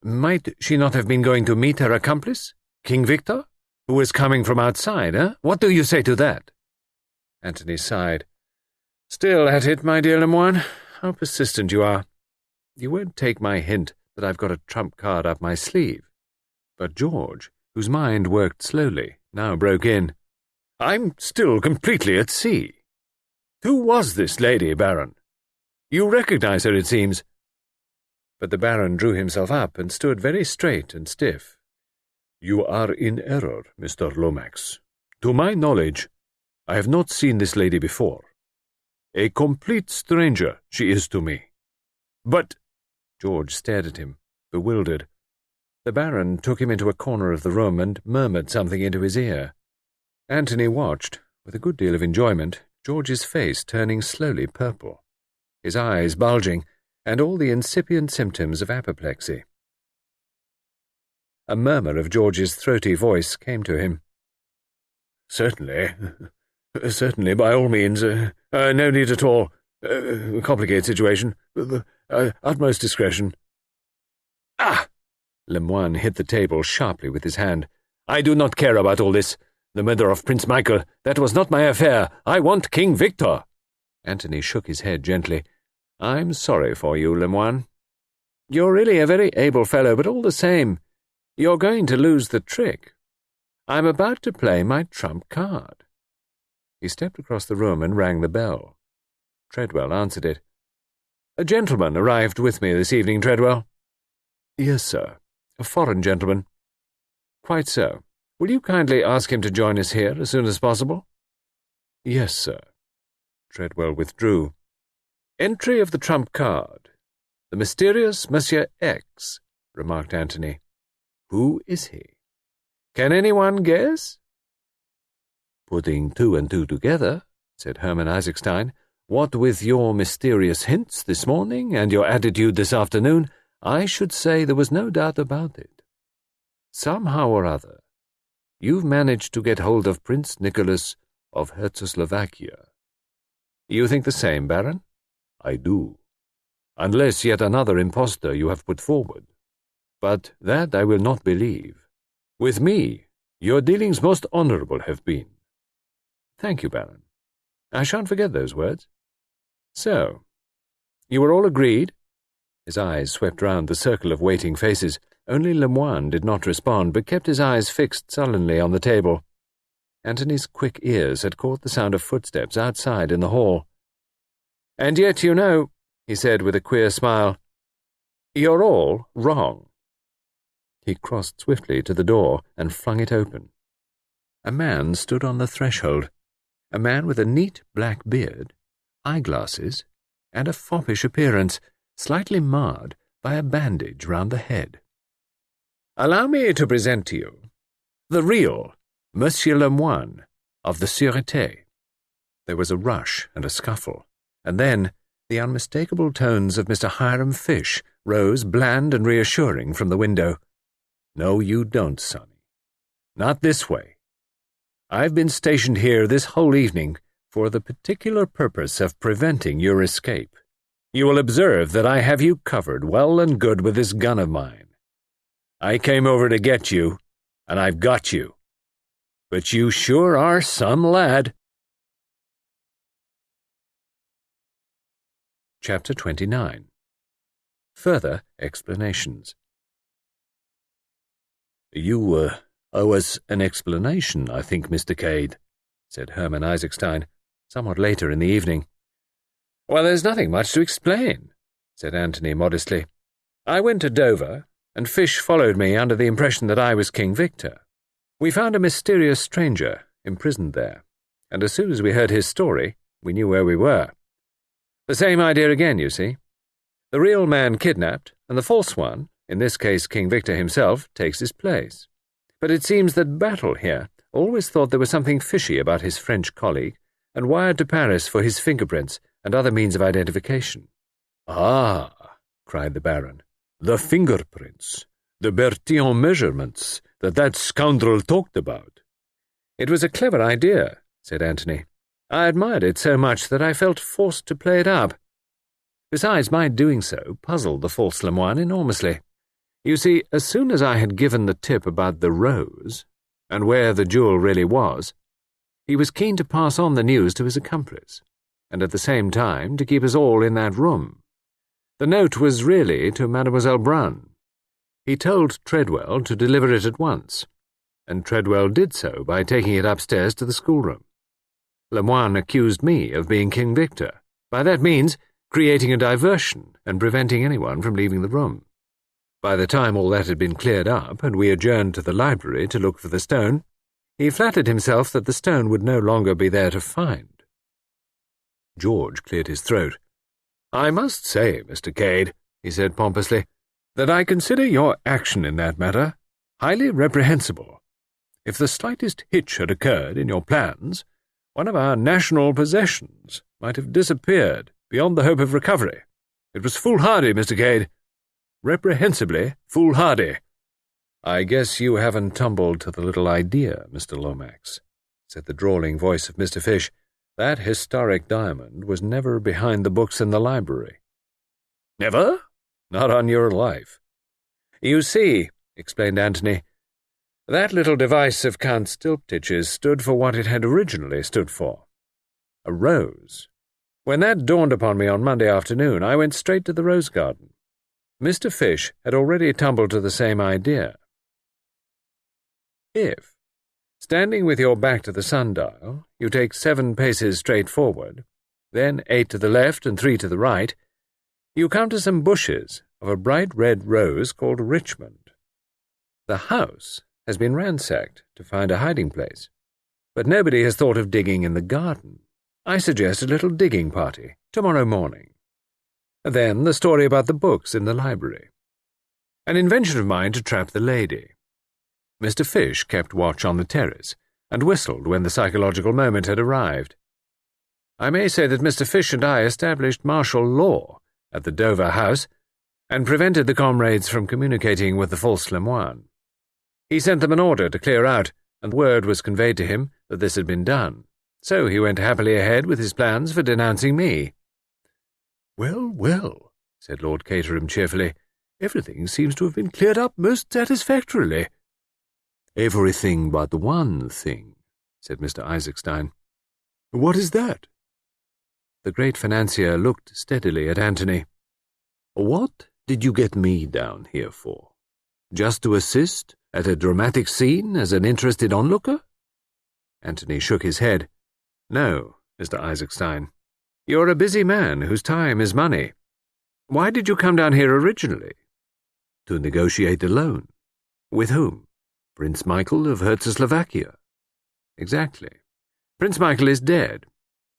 "Might she not have been going to meet her accomplice, King Victor, who was coming from outside, eh? What do you say to that?" Anthony sighed. "Still at it, my dear Lemoine. How persistent you are. You won't take my hint that I've got a trump card up my sleeve." But George, whose mind worked slowly, now broke in. "I'm still completely at sea. Who was this lady, Baron? You recognize her, it seems." But the Baron drew himself up and stood very straight and stiff. "You are in error, Mr. Lomax. To my knowledge, I have not seen this lady before. A complete stranger she is to me. But—" George stared at him, bewildered. The Baron took him into a corner of the room and murmured something into his ear. Anthony watched, with a good deal of enjoyment, George's face turning slowly purple, his eyes bulging, and all the incipient symptoms of apoplexy. A murmur of George's throaty voice came to him. Certainly, by all means. No need at all. Complicated situation. Utmost discretion. Ah! Lemoine hit the table sharply with his hand. I do not care about all this. The murder of Prince Michael, that was not my affair. I want King Victor. Antony shook his head gently. I'm sorry for you, Lemoine. You're really a very able fellow, but all the same, you're going to lose the trick. I'm about to play my trump card. He stepped across the room and rang the bell. Treadwell answered it. A gentleman arrived with me this evening, Treadwell. Yes, sir. A foreign gentleman. Quite so. Will you kindly ask him to join us here as soon as possible? Yes, sir. Treadwell withdrew. Entry of the trump card. The mysterious Monsieur X, remarked Antony. Who is he? Can anyone guess? Putting two and two together, said Hermann Isaacstein, what with your mysterious hints this morning and your attitude this afternoon, I should say there was no doubt about it. Somehow or other, you've managed to get hold of Prince Nicholas of Czechoslovakia. You think the same, Baron? I do. Unless yet another impostor you have put forward. But that I will not believe. With me, your dealings most honourable have been. Thank you, Baron. I shan't forget those words. So, you were all agreed? His eyes swept round the circle of waiting faces. Only Lemoine did not respond, but kept his eyes fixed sullenly on the table. Antony's quick ears had caught the sound of footsteps outside in the hall. And yet, you know, he said with a queer smile, you're all wrong. He crossed swiftly to the door and flung it open. A man stood on the threshold, a man with a neat black beard, eyeglasses, and a foppish appearance, slightly marred by a bandage round the head. Allow me to present to you the real Monsieur Lemoine of the Sûreté. There was a rush and a scuffle, and then the unmistakable tones of Mr. Hiram Fish rose bland and reassuring from the window. No, you don't, Sonny. Not this way. I've been stationed here this whole evening for the particular purpose of preventing your escape. You will observe that I have you covered well and good with this gun of mine. I came over to get you, and I've got you. But you sure are some lad. Chapter 29. Further explanations. You owe us an explanation, I think, Mr. Cade, said Hermann Isaacstein, somewhat later in the evening. Well, there's nothing much to explain, said Antony modestly. I went to Dover, and Fish followed me under the impression that I was King Victor. We found a mysterious stranger imprisoned there, and as soon as we heard his story, we knew where we were. The same idea again, you see. The real man kidnapped, and the false one, in this case King Victor himself, takes his place. But it seems that Battle here always thought there was something fishy about his French colleague, and wired to Paris for his fingerprints and other means of identification. Ah, cried the Baron, the fingerprints, the Bertillon measurements that scoundrel talked about. It was a clever idea, said Antony. I admired it so much that I felt forced to play it up. Besides, my doing so puzzled the false Lemoine enormously. You see, as soon as I had given the tip about the rose, and where the jewel really was, he was keen to pass on the news to his accomplice, and at the same time to keep us all in that room. The note was really to Mademoiselle Brun. He told Treadwell to deliver it at once, and Treadwell did so by taking it upstairs to the schoolroom. Lemoine accused me of being King Victor, by that means creating a diversion and preventing anyone from leaving the room. By the time all that had been cleared up and we adjourned to the library to look for the stone, he flattered himself that the stone would no longer be there to find. George cleared his throat. I must say, Mr. Cade, he said pompously, that I consider your action in that matter highly reprehensible. If the slightest hitch had occurred in your plans, one of our national possessions might have disappeared beyond the hope of recovery. It was foolhardy, Mr. Cade. Reprehensibly foolhardy. I guess you haven't tumbled to the little idea, Mr. Lomax, said the drawling voice of Mr. Fish. That historic diamond was never behind the books in the library. Never? Not on your life. You see, explained Antony, that little device of Count Stilptich's stood for what it had originally stood for. A rose. When that dawned upon me on Monday afternoon, I went straight to the rose garden. Mr. Fish had already tumbled to the same idea. If, standing with your back to the sundial, you take 7 paces straight forward, then 8 to the left and 3 to the right, you come to some bushes of a bright red rose called Richmond. The house has been ransacked to find a hiding place, but nobody has thought of digging in the garden. I suggest a little digging party tomorrow morning. Then the story about the books in the library. An invention of mine to trap the lady. Mr. Fish kept watch on the terrace and whistled when the psychological moment had arrived. I may say that Mr. Fish and I established martial law at the Dover house and prevented the comrades from communicating with the false Lemoine. He sent them an order to clear out, and word was conveyed to him that this had been done. So he went happily ahead with his plans for denouncing me. "Well, well," said Lord Caterham cheerfully, "everything seems to have been cleared up most satisfactorily." "Everything but one thing," said Mr. Isaacstein. "What is that?" The great financier looked steadily at Antony. "What did you get me down here for? Just to assist at a dramatic scene as an interested onlooker?" Antony shook his head. "No, Mr. Isaacstein. You're a busy man whose time is money. Why did you come down here originally?" "To negotiate a loan." "With whom?" "Prince Michael of Czechoslovakia." "Exactly. Prince Michael is dead.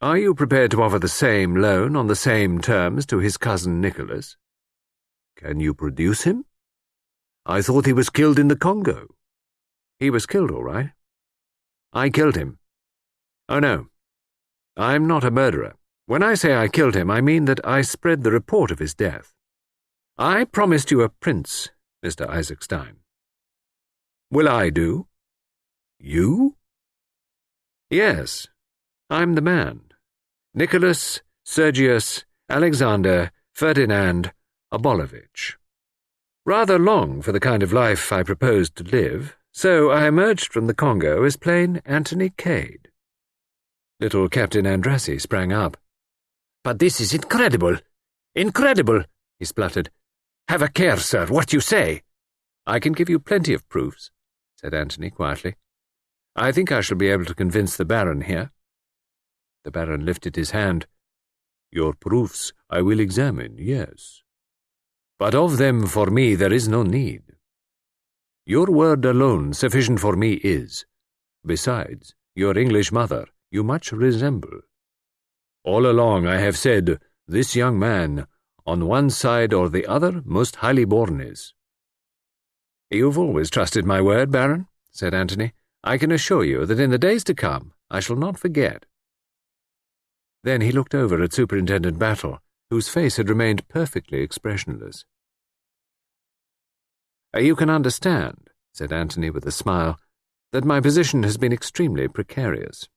Are you prepared to offer the same loan on the same terms to his cousin Nicholas?" "Can you produce him? I thought he was killed in the Congo." "He was killed, all right." "I killed him." "Oh, no. I'm not a murderer. When I say I killed him, I mean that I spread the report of his death. I promised you a prince, Mr. Isaacstein. Will I do?" "You?" "Yes, I'm the man. Nicholas Sergius Alexander Ferdinand Abolovich. Rather long for the kind of life I proposed to live, so I emerged from the Congo as plain Antony Cade." Little Captain Andrassy sprang up. "But this is incredible! Incredible!" he spluttered. "Have a care, sir, what you say." "I can give you plenty of proofs," said Antony quietly. "I think I shall be able to convince the Baron here." The Baron lifted his hand. "Your proofs I will examine, yes. But of them for me there is no need. Your word alone sufficient for me is. Besides, your English mother you much resemble. All along I have said, this young man, on one side or the other, most highly born is." "You've always trusted my word, Baron," said Antony. "I can assure you that in the days to come I shall not forget." Then he looked over at Superintendent Battle, whose face had remained perfectly expressionless. "You can understand," said Antony with a smile, "that my position has been extremely precarious.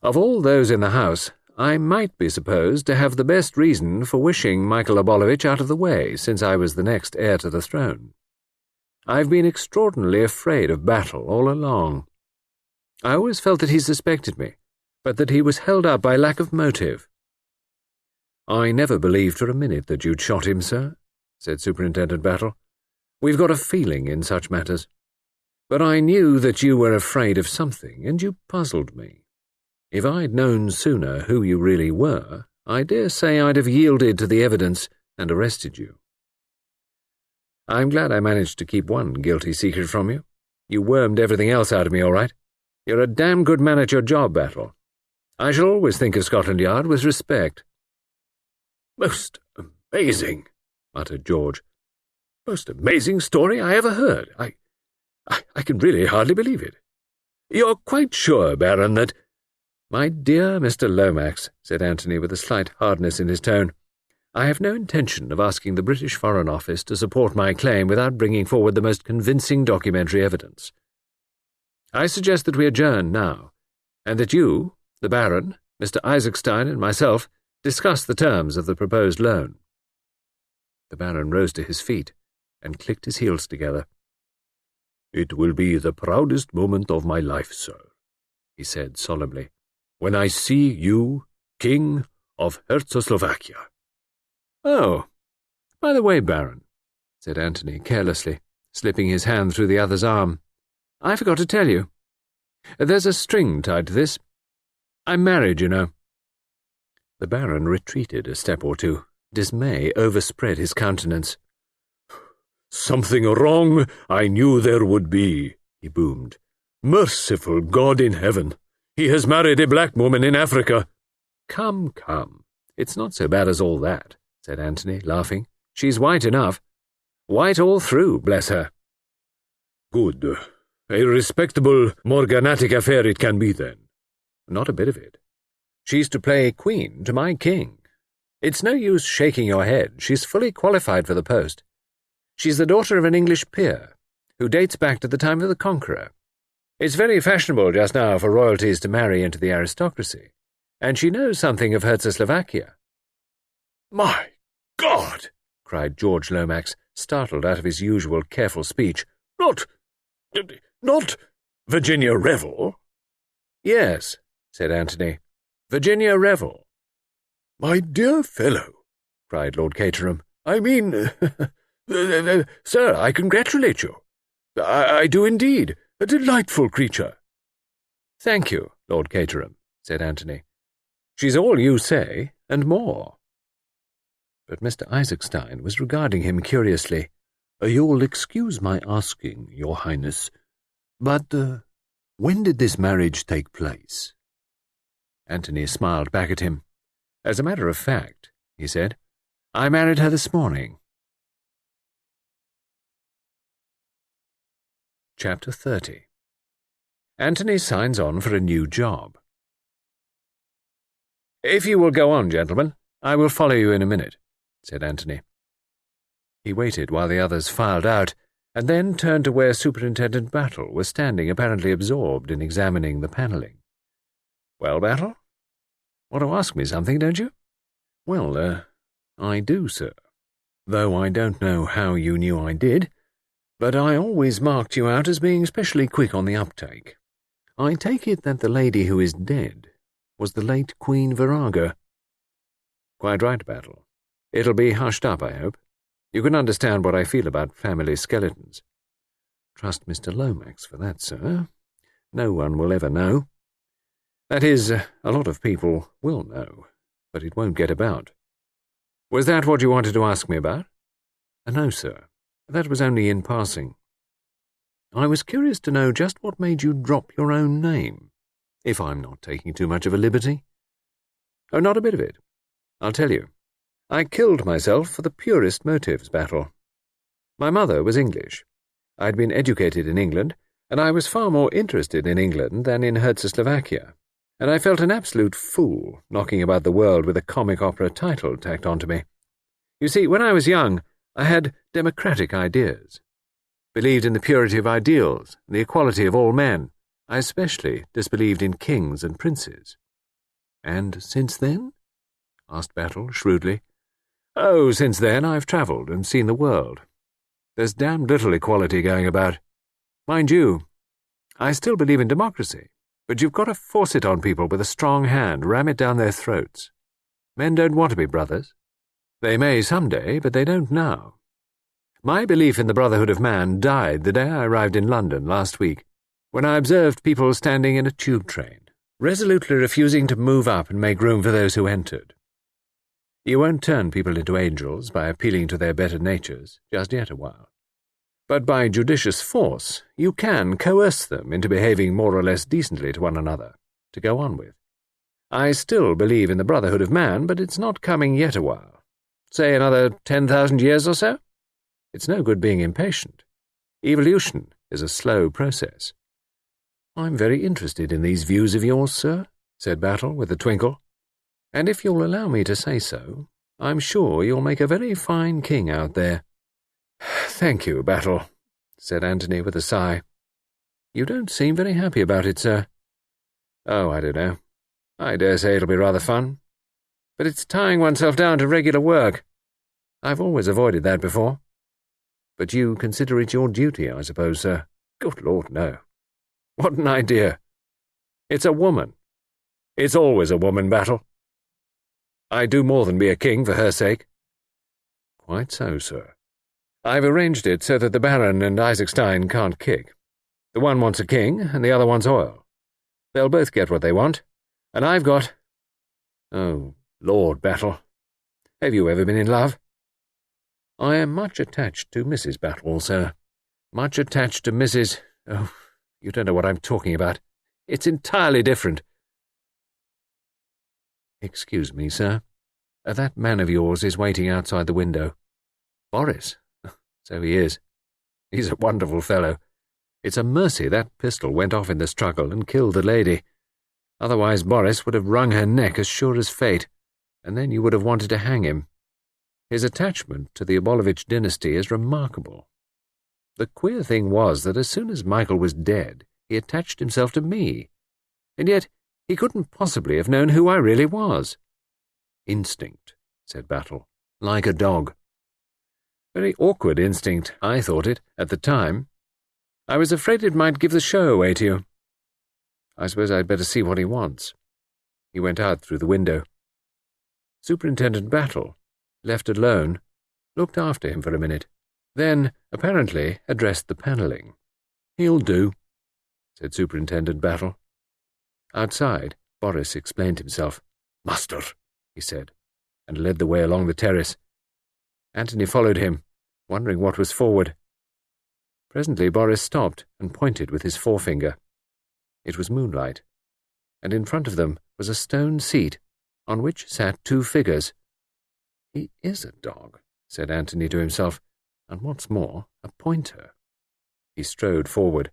Of all those in the house, I might be supposed to have the best reason for wishing Michael Abolovich out of the way, since I was the next heir to the throne. I've been extraordinarily afraid of Battle all along. I always felt that he suspected me, but that he was held up by lack of motive." "I never believed for a minute that you'd shot him, sir," said Superintendent Battle. "We've got a feeling in such matters. But I knew that you were afraid of something, and you puzzled me. If I'd known sooner who you really were, I dare say I'd have yielded to the evidence and arrested you. I'm glad I managed to keep one guilty secret from you. You wormed everything else out of me, all right. You're a damn good man at your job, Battle. I shall always think of Scotland Yard with respect." "Most amazing," muttered George. "Most amazing story I ever heard. I can really hardly believe it. You're quite sure, Baron, that—" "My dear Mr. Lomax," said Antony with a slight hardness in his tone, "I have no intention of asking the British Foreign Office to support my claim without bringing forward the most convincing documentary evidence. I suggest that we adjourn now, and that you, the Baron, Mr. Isaacstein, and myself discuss the terms of the proposed loan." The Baron rose to his feet and clicked his heels together. "It will be the proudest moment of my life, sir," he said solemnly, "when I see you King of Czechoslovakia." "Oh, by the way, Baron," said Anthony carelessly, slipping his hand through the other's arm, "I forgot to tell you. There's a string tied to this. I'm married, you know." The Baron retreated a step or two. Dismay overspread his countenance. "Something wrong I knew there would be," he boomed. "Merciful God in heaven! He has married a black woman in Africa." "Come, it's not so bad as all that," said Anthony, laughing. "She's white enough. White all through, bless her." "Good. A respectable, morganatic affair it can be, then." "Not a bit of it. She's to play queen to my king. It's no use shaking your head. She's fully qualified for the post. She's the daughter of an English peer, who dates back to the time of the Conqueror. It's very fashionable just now for royalties to marry into the aristocracy, and she knows something of Czechoslovakia." "My God!" cried George Lomax, startled out of his usual careful speech. Not Virginia Revel?" "Yes," said Anthony, "Virginia Revel." "My dear fellow," cried Lord Caterham, "I mean, sir, I congratulate you. I do indeed. A delightful creature." "Thank you, Lord Caterham," said Anthony. "She's all you say, and more." But Mr. Isaacstein was regarding him curiously. "You'll excuse my asking, Your Highness, but when did this marriage take place?" Anthony smiled back at him. "As a matter of fact," he said, "I married her this morning." Chapter 30. Anthony signs on for a new job. "If you will go on, gentlemen, I will follow you in a minute," said Anthony. He waited while the others filed out, and then turned to where Superintendent Battle was standing, apparently absorbed in examining the panelling. "Well, Battle? Want to ask me something, don't you?" "Well, I do, sir. Though I don't know how you knew I did, but I always marked you out as being especially quick on the uptake. I take it that the lady who is dead was the late Queen Viraga." "Quite right, Battle. It'll be hushed up, I hope. You can understand what I feel about family skeletons." "Trust Mr. Lomax for that, sir. No one will ever know. That is, a lot of people will know, but it won't get about." "Was that what you wanted to ask me about?" "No, sir. That was only in passing. I was curious to know just what made you drop your own name, if I'm not taking too much of a liberty." "Oh, not a bit of it. I'll tell you. I killed myself for the purest motives, Battle. My mother was English. I'd been educated in England, and I was far more interested in England than in Czechoslovakia, and I felt an absolute fool knocking about the world with a comic opera title tacked onto me. You see, when I was young, I had democratic ideas, believed in the purity of ideals, the equality of all men. I especially disbelieved in kings and princes." "And since then?" asked Battle shrewdly. "Oh, since then I've travelled and seen the world. There's damned little equality going about. Mind you, I still believe in democracy, but you've got to force it on people with a strong hand, ram it down their throats. Men don't want to be brothers. They may some day, but they don't now. My belief in the brotherhood of man died the day I arrived in London last week, when I observed people standing in a tube train, resolutely refusing to move up and make room for those who entered. You won't turn people into angels by appealing to their better natures, just yet a while. But by judicious force, you can coerce them into behaving more or less decently to one another, to go on with. I still believe in the brotherhood of man, but it's not coming yet a while. Say another 10,000 years or so? It's no good being impatient. Evolution is a slow process." "I'm very interested in these views of yours, sir," said Battle with a twinkle. "And if you'll allow me to say so, I'm sure you'll make a very fine king out there." "Thank you, Battle," said Anthony with a sigh. "You don't seem very happy about it, sir." "Oh, I don't know. I dare say it'll be rather fun. But it's tying oneself down to regular work. I've always avoided that before. But you consider it your duty, I suppose, sir. Good Lord, no. What an idea. It's a woman. It's always a woman battle. I do more than be a king for her sake. Quite so, sir. I've arranged it so that the Baron and Isaac Stein can't kick. The one wants a king, and the other wants oil. They'll both get what they want, and I've got— Oh, Lord Battle. Have you ever been in love? I am much attached to Mrs. Battle, sir. Much attached to Mrs. Oh, you don't know what I'm talking about. It's entirely different. Excuse me, sir. That man of yours is waiting outside the window. Boris? So he is. He's a wonderful fellow. It's a mercy that pistol went off in the struggle and killed the lady. Otherwise Boris would have wrung her neck as sure as fate, and then you would have wanted to hang him. His attachment to the Abolovitch dynasty is remarkable. The queer thing was that as soon as Michael was dead, he attached himself to me, and yet he couldn't possibly have known who I really was. Instinct, said Battle, like a dog. Very awkward instinct, I thought it, at the time. I was afraid it might give the show away to you. I suppose I'd better see what he wants. He went out through the window. Superintendent Battle, left alone, looked after him for a minute, then, apparently, addressed the panelling. He'll do, said Superintendent Battle. Outside, Boris explained himself. Master, he said, and led the way along the terrace. Anthony followed him, wondering what was forward. Presently Boris stopped and pointed with his forefinger. It was moonlight, and in front of them was a stone seat, on which sat two figures. He is a dog, said Anthony to himself, and what's more, a pointer. He strode forward.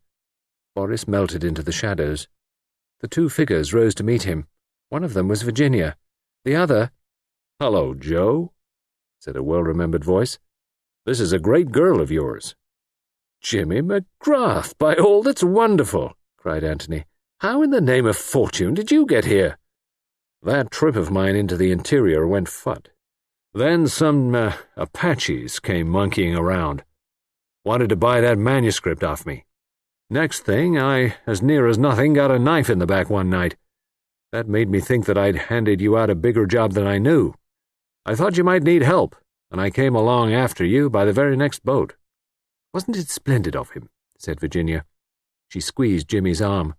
Boris melted into the shadows. The two figures rose to meet him. One of them was Virginia. The other— Hello, Joe, said a well-remembered voice. This is a great girl of yours. Jimmy McGrath, by all that's wonderful, cried Anthony. How in the name of fortune did you get here? That trip of mine into the interior went phut. Then some Apaches came monkeying around. Wanted to buy that manuscript off me. Next thing, I, as near as nothing, got a knife in the back one night. That made me think that I'd handed you out a bigger job than I knew. I thought you might need help, and I came along after you by the very next boat. Wasn't it splendid of him? Said Virginia. She squeezed Jimmy's arm.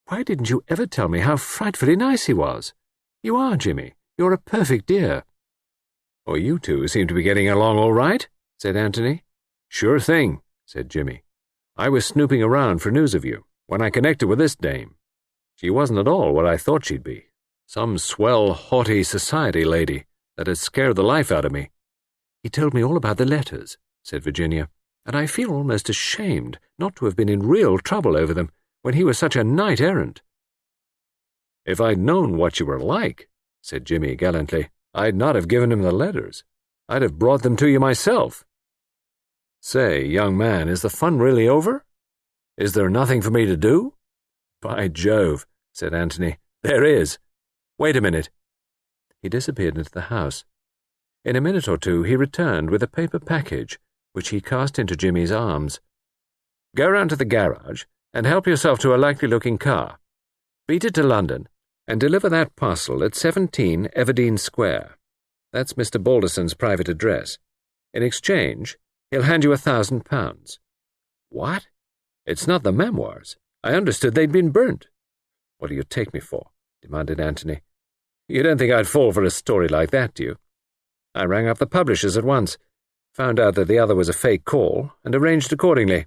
Why didn't you ever tell me how frightfully nice he was? You are, Jimmy. You're a perfect dear. Oh, you two seem to be getting along all right, said Anthony. Sure thing, said Jimmy. I was snooping around for news of you when I connected with this dame. She wasn't at all what I thought she'd be. Some swell, haughty society lady that had scared the life out of me. He told me all about the letters, said Virginia, and I feel almost ashamed not to have been in real trouble over them when he was such a knight-errant. If I'd known what you were like, said Jimmy gallantly, I'd not have given him the letters. I'd have brought them to you myself. Say, young man, is the fun really over? Is there nothing for me to do? By Jove, said Anthony, there is. Wait a minute. He disappeared into the house. In a minute or two he returned with a paper package, which he cast into Jimmy's arms. Go round to the garage and help yourself to a likely-looking car. Beat it to London and deliver that parcel at 17 Everdene Square. That's Mr. Balderson's private address. In exchange, he'll hand you £1,000. What? It's not the memoirs. I understood they'd been burnt. What do you take me for? Demanded Anthony. You don't think I'd fall for a story like that, do you? I rang up the publishers at once, found out that the other was a fake call, and arranged accordingly.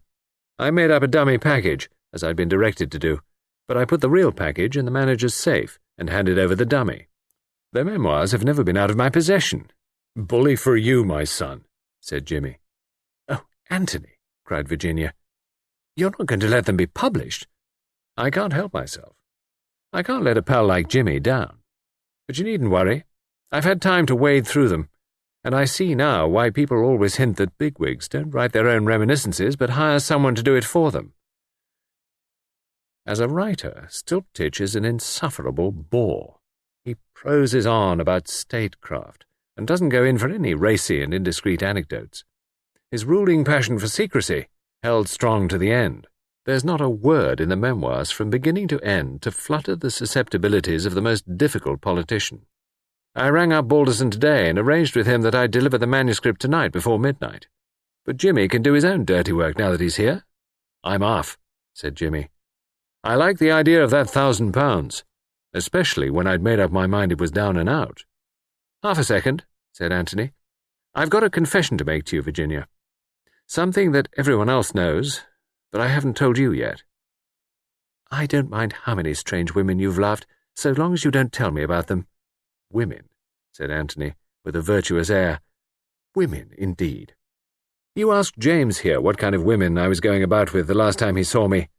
I made up a dummy package, as I'd been directed to do, but I put the real package in the manager's safe and handed over the dummy. The memoirs have never been out of my possession. Bully for you, my son, said Jimmy. Oh, Anthony, cried Virginia. You're not going to let them be published? I can't help myself. I can't let a pal like Jimmy down. But you needn't worry. I've had time to wade through them, and I see now why people always hint that bigwigs don't write their own reminiscences but hire someone to do it for them. As a writer, Stilptich is an insufferable bore. He proses on about statecraft, and doesn't go in for any racy and indiscreet anecdotes. His ruling passion for secrecy held strong to the end. There's not a word in the memoirs from beginning to end to flutter the susceptibilities of the most difficult politician. I rang up Balderson today and arranged with him that I'd deliver the manuscript tonight before midnight. But Jimmy can do his own dirty work now that he's here. I'm off, said Jimmy. I like the idea of that £1,000, especially when I'd made up my mind it was down and out. Half a second, said Anthony. I've got a confession to make to you, Virginia. Something that everyone else knows, but I haven't told you yet. I don't mind how many strange women you've loved, so long as you don't tell me about them. Women, said Anthony, with a virtuous air. Women, indeed. You asked James here what kind of women I was going about with the last time he saw me.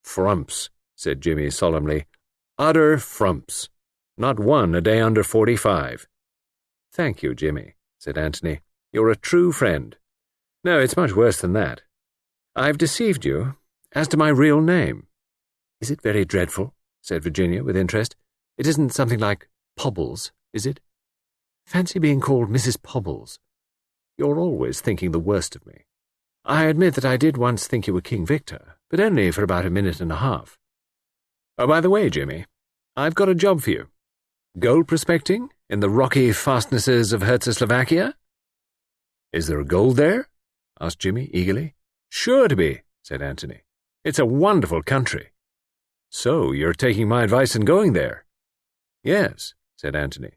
Frumps, said Jimmy solemnly. Utter frumps. Not one a day under 45. Thank you, Jimmy, said Anthony. You're a true friend. No, it's much worse than that. I've deceived you as to my real name. Is it very dreadful? Said Virginia with interest. It isn't something like Pobbles, is it? Fancy being called Mrs. Pobbles. You're always thinking the worst of me. I admit that I did once think you were King Victor, but only for about a minute and a half. Oh, by the way, Jimmy, I've got a job for you. Gold prospecting in the rocky fastnesses of Czechoslovakia? Is there gold there? Asked Jimmy eagerly. Sure to be, said Anthony. It's a wonderful country. So you're taking my advice and going there? Yes, said Anthony.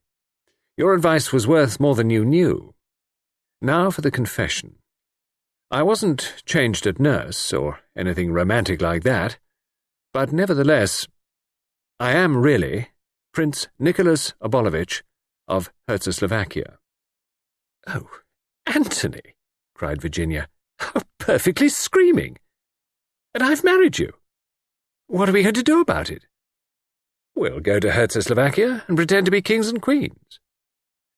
Your advice was worth more than you knew. Now for the confession. I wasn't changed at nurse, or anything romantic like that, but nevertheless, I am really Prince Nicholas Obolovich of Czechoslovakia. Oh, Anthony, cried Virginia, how perfectly screaming! And I've married you. What are we going to do about it? We'll go to Czechoslovakia and pretend to be kings and queens.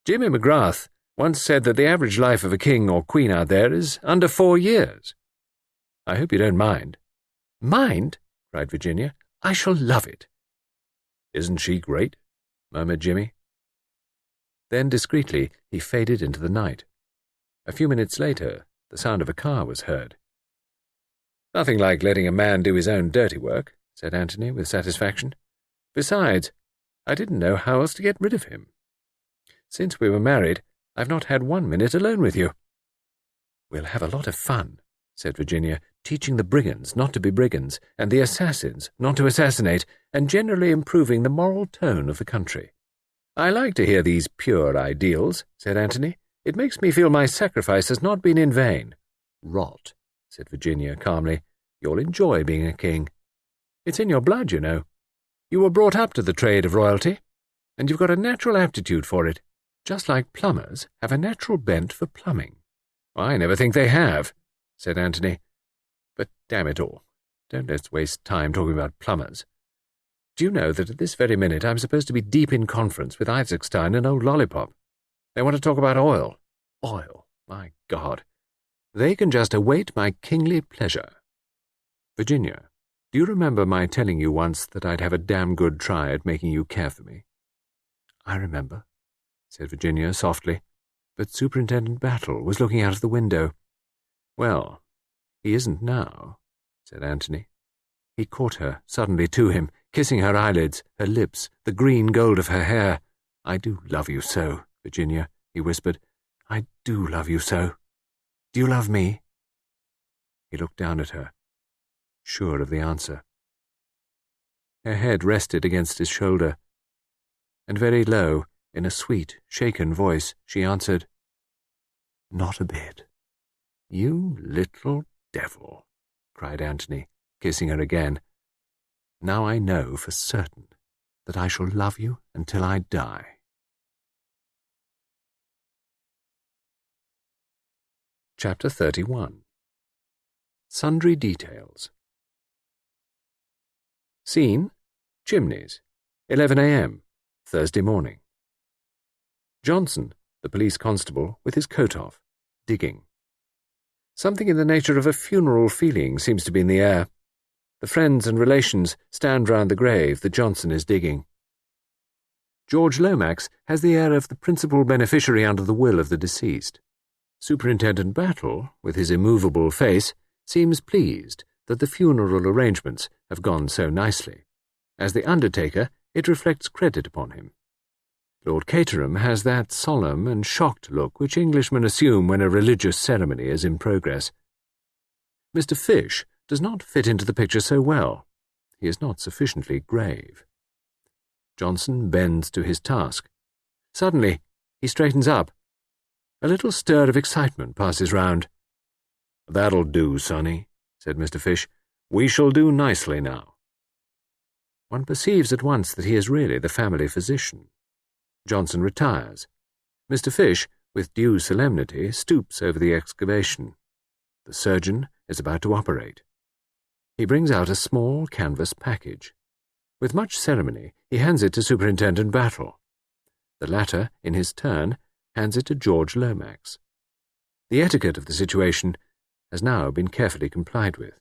Jimmy McGrath once said that the average life of a king or queen out there is under 4 years. I hope you don't mind. Mind? Cried Virginia. I shall love it. Isn't she great? Murmured Jimmy. Then discreetly he faded into the night. A few minutes later, the sound of a car was heard. Nothing like letting a man do his own dirty work, said Anthony with satisfaction. Besides, I didn't know how else to get rid of him. Since we were married, I've not had 1 minute alone with you. We'll have a lot of fun, said Virginia, teaching the brigands not to be brigands, and the assassins not to assassinate, and generally improving the moral tone of the country. I like to hear these pure ideals, said Anthony. It makes me feel my sacrifice has not been in vain. Rot, said Virginia calmly. You'll enjoy being a king. It's in your blood, you know. You were brought up to the trade of royalty, and you've got a natural aptitude for it, just like plumbers have a natural bent for plumbing. I never think they have, said Anthony. But damn it all, don't let's waste time talking about plumbers. Do you know that at this very minute I'm supposed to be deep in conference with Isaacstein and old Lollipop? They want to talk about oil. Oil, my God. They can just await my kingly pleasure. Virginia, do you remember my telling you once that I'd have a damn good try at making you care for me? I remember, said Virginia softly, but Superintendent Battle was looking out of the window. Well, he isn't now, said Anthony. He caught her suddenly to him, kissing her eyelids, her lips, the green gold of her hair. I do love you so, Virginia, he whispered. I do love you so. Do you love me? He looked down at her, sure of the answer. Her head rested against his shoulder, and very low, in a sweet, shaken voice, she answered, Not a bit. You little devil, cried Anthony, kissing her again. Now I know for certain that I shall love you until I die. Chapter 31. Sundry Details. Scene, Chimneys, 11 a.m., Thursday morning. Johnson, the police constable, with his coat off, digging. Something in the nature of a funeral feeling seems to be in the air. The friends and relations stand round the grave that Johnson is digging. George Lomax has the air of the principal beneficiary under the will of the deceased. Superintendent Battle, with his immovable face, seems pleased that the funeral arrangements have gone so nicely. As the undertaker, it reflects credit upon him. Lord Caterham has that solemn and shocked look which Englishmen assume when a religious ceremony is in progress. Mr. Fish does not fit into the picture so well. He is not sufficiently grave. Johnson bends to his task. Suddenly, he straightens up. A little stir of excitement passes round. "That'll do, sonny," said Mr. Fish. "We shall do nicely now." One perceives at once that he is really the family physician. Johnson retires. Mr. Fish, with due solemnity, stoops over the excavation. The surgeon is about to operate. He brings out a small canvas package. With much ceremony, he hands it to Superintendent Battle. The latter, in his turn, hands it to George Lomax. The etiquette of the situation has now been carefully complied with.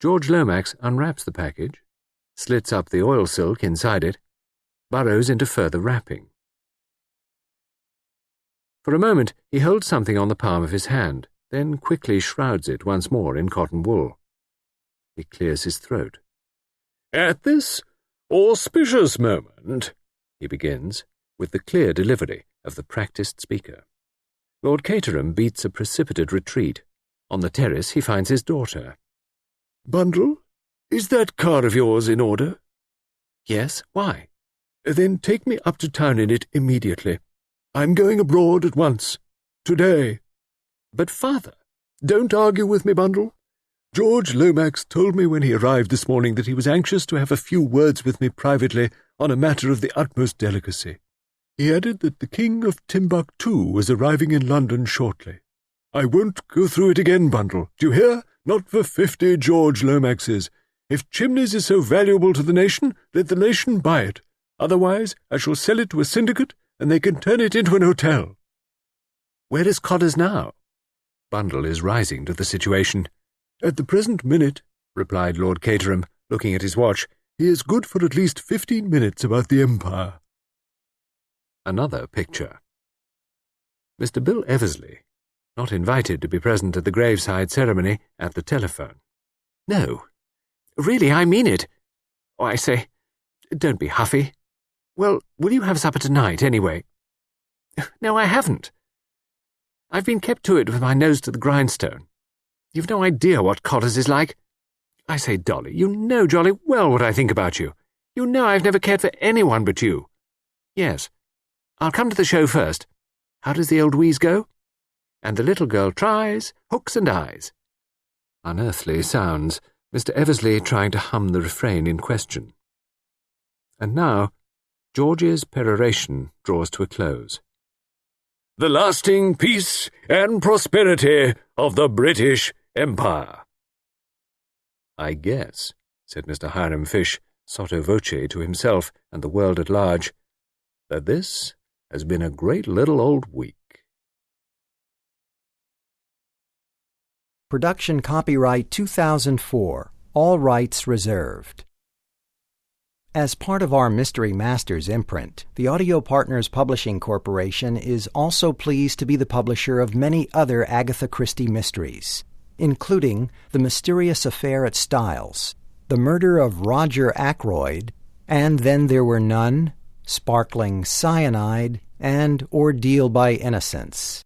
George Lomax unwraps the package, slits up the oil silk inside it, burrows into further wrapping. For a moment he holds something on the palm of his hand, then quickly shrouds it once more in cotton wool. He clears his throat. "At this auspicious moment," he begins, with the clear delivery of the practised speaker. Lord Caterham beats a precipitate retreat. On the terrace he finds his daughter. "Bundle, is that car of yours in order?" "Yes, why?" "Then take me up to town in it immediately. I'm going abroad at once. Today." "But, father—" "Don't argue with me, Bundle. George Lomax told me when he arrived this morning that he was anxious to have a few words with me privately on a matter of the utmost delicacy. He added that the King of Timbuktu was arriving in London shortly. I won't go through it again, Bundle. Do you hear? Not for 50 George Lomaxes. If Chimneys is so valuable to the nation, let the nation buy it. Otherwise, I shall sell it to a syndicate, and they can turn it into an hotel." "Where is Codders now?" Bundle is rising to the situation. "At the present minute," replied Lord Caterham, looking at his watch, "he is good for at least 15 minutes about the Empire." Another picture. Mr. Bill Eversley, not invited to be present at the graveside ceremony, at the telephone. "No, really, I mean it. Oh, I say, don't be huffy. Well, will you have supper tonight, anyway?" "No, I haven't. I've been kept to it with my nose to the grindstone. You've no idea what Codders is like. I say, Dolly, you know jolly well what I think about you. You know I've never cared for anyone but you." "Yes, I'll come to the show first. How does the old wheeze go?" "And the little girl tries, hooks and eyes." Unearthly sounds, Mr. Eversley trying to hum the refrain in question. And now, George's peroration draws to a close. "The lasting peace and prosperity of the British Empire." "I guess," said Mr. Hiram Fish, sotto voce to himself and the world at large, "that this has been a great little old week." Production copyright 2004. All rights reserved. As part of our Mystery Masters imprint, the Audio Partners Publishing Corporation is also pleased to be the publisher of many other Agatha Christie mysteries, including The Mysterious Affair at Styles, The Murder of Roger Ackroyd, And Then There Were None, Sparkling Cyanide, and Ordeal by Innocence.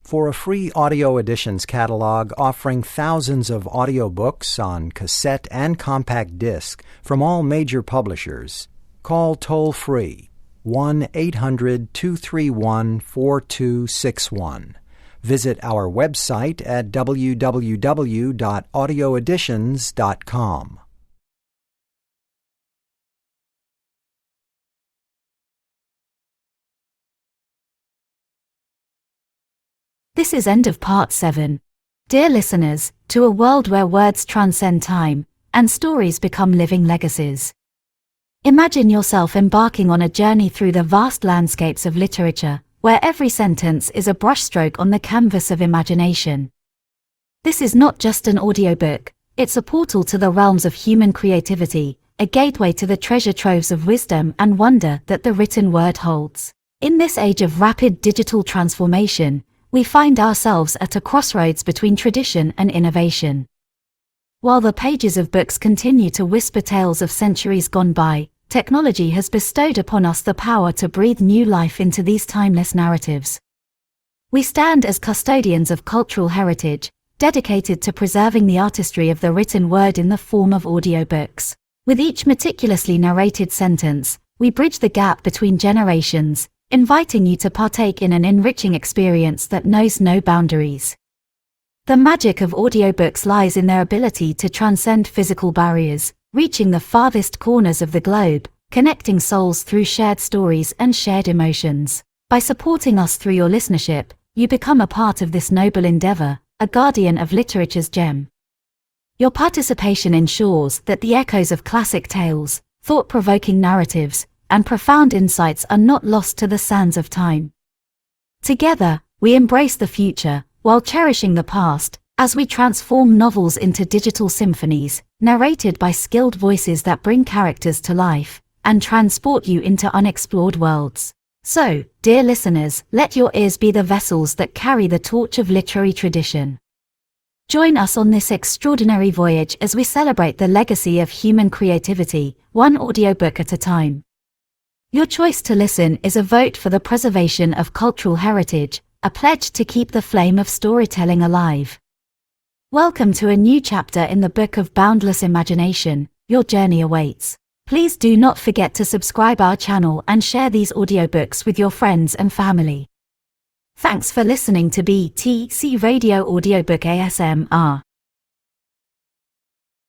For a free audio editions catalog offering thousands of audiobooks on cassette and compact disc from all major publishers, call toll-free 1-800-231-4261. Visit our website at www.audioeditions.com. This is end of part 7. Dear listeners, to a world where words transcend time, and stories become living legacies. Imagine yourself embarking on a journey through the vast landscapes of literature, where every sentence is a brushstroke on the canvas of imagination. This is not just an audiobook, it's a portal to the realms of human creativity, a gateway to the treasure troves of wisdom and wonder that the written word holds. In this age of rapid digital transformation, we find ourselves at a crossroads between tradition and innovation. While the pages of books continue to whisper tales of centuries gone by, technology has bestowed upon us the power to breathe new life into these timeless narratives. We stand as custodians of cultural heritage, dedicated to preserving the artistry of the written word in the form of audiobooks. With each meticulously narrated sentence, we bridge the gap between generations, inviting you to partake in an enriching experience that knows no boundaries. The magic of audiobooks lies in their ability to transcend physical barriers, reaching the farthest corners of the globe, connecting souls through shared stories and shared emotions. By supporting us through your listenership, you become a part of this noble endeavor, a guardian of literature's gem. Your participation ensures that the echoes of classic tales, thought-provoking narratives, and profound insights are not lost to the sands of time. Together, we embrace the future, while cherishing the past, as we transform novels into digital symphonies, narrated by skilled voices that bring characters to life, and transport you into unexplored worlds. So, dear listeners, let your ears be the vessels that carry the torch of literary tradition. Join us on this extraordinary voyage as we celebrate the legacy of human creativity, one audiobook at a time. Your choice to listen is a vote for the preservation of cultural heritage, a pledge to keep the flame of storytelling alive. Welcome to a new chapter in the book of boundless imagination. Your journey awaits. Please do not forget to subscribe our channel and share these audiobooks with your friends and family. Thanks for listening to BTC Radio Audiobook ASMR.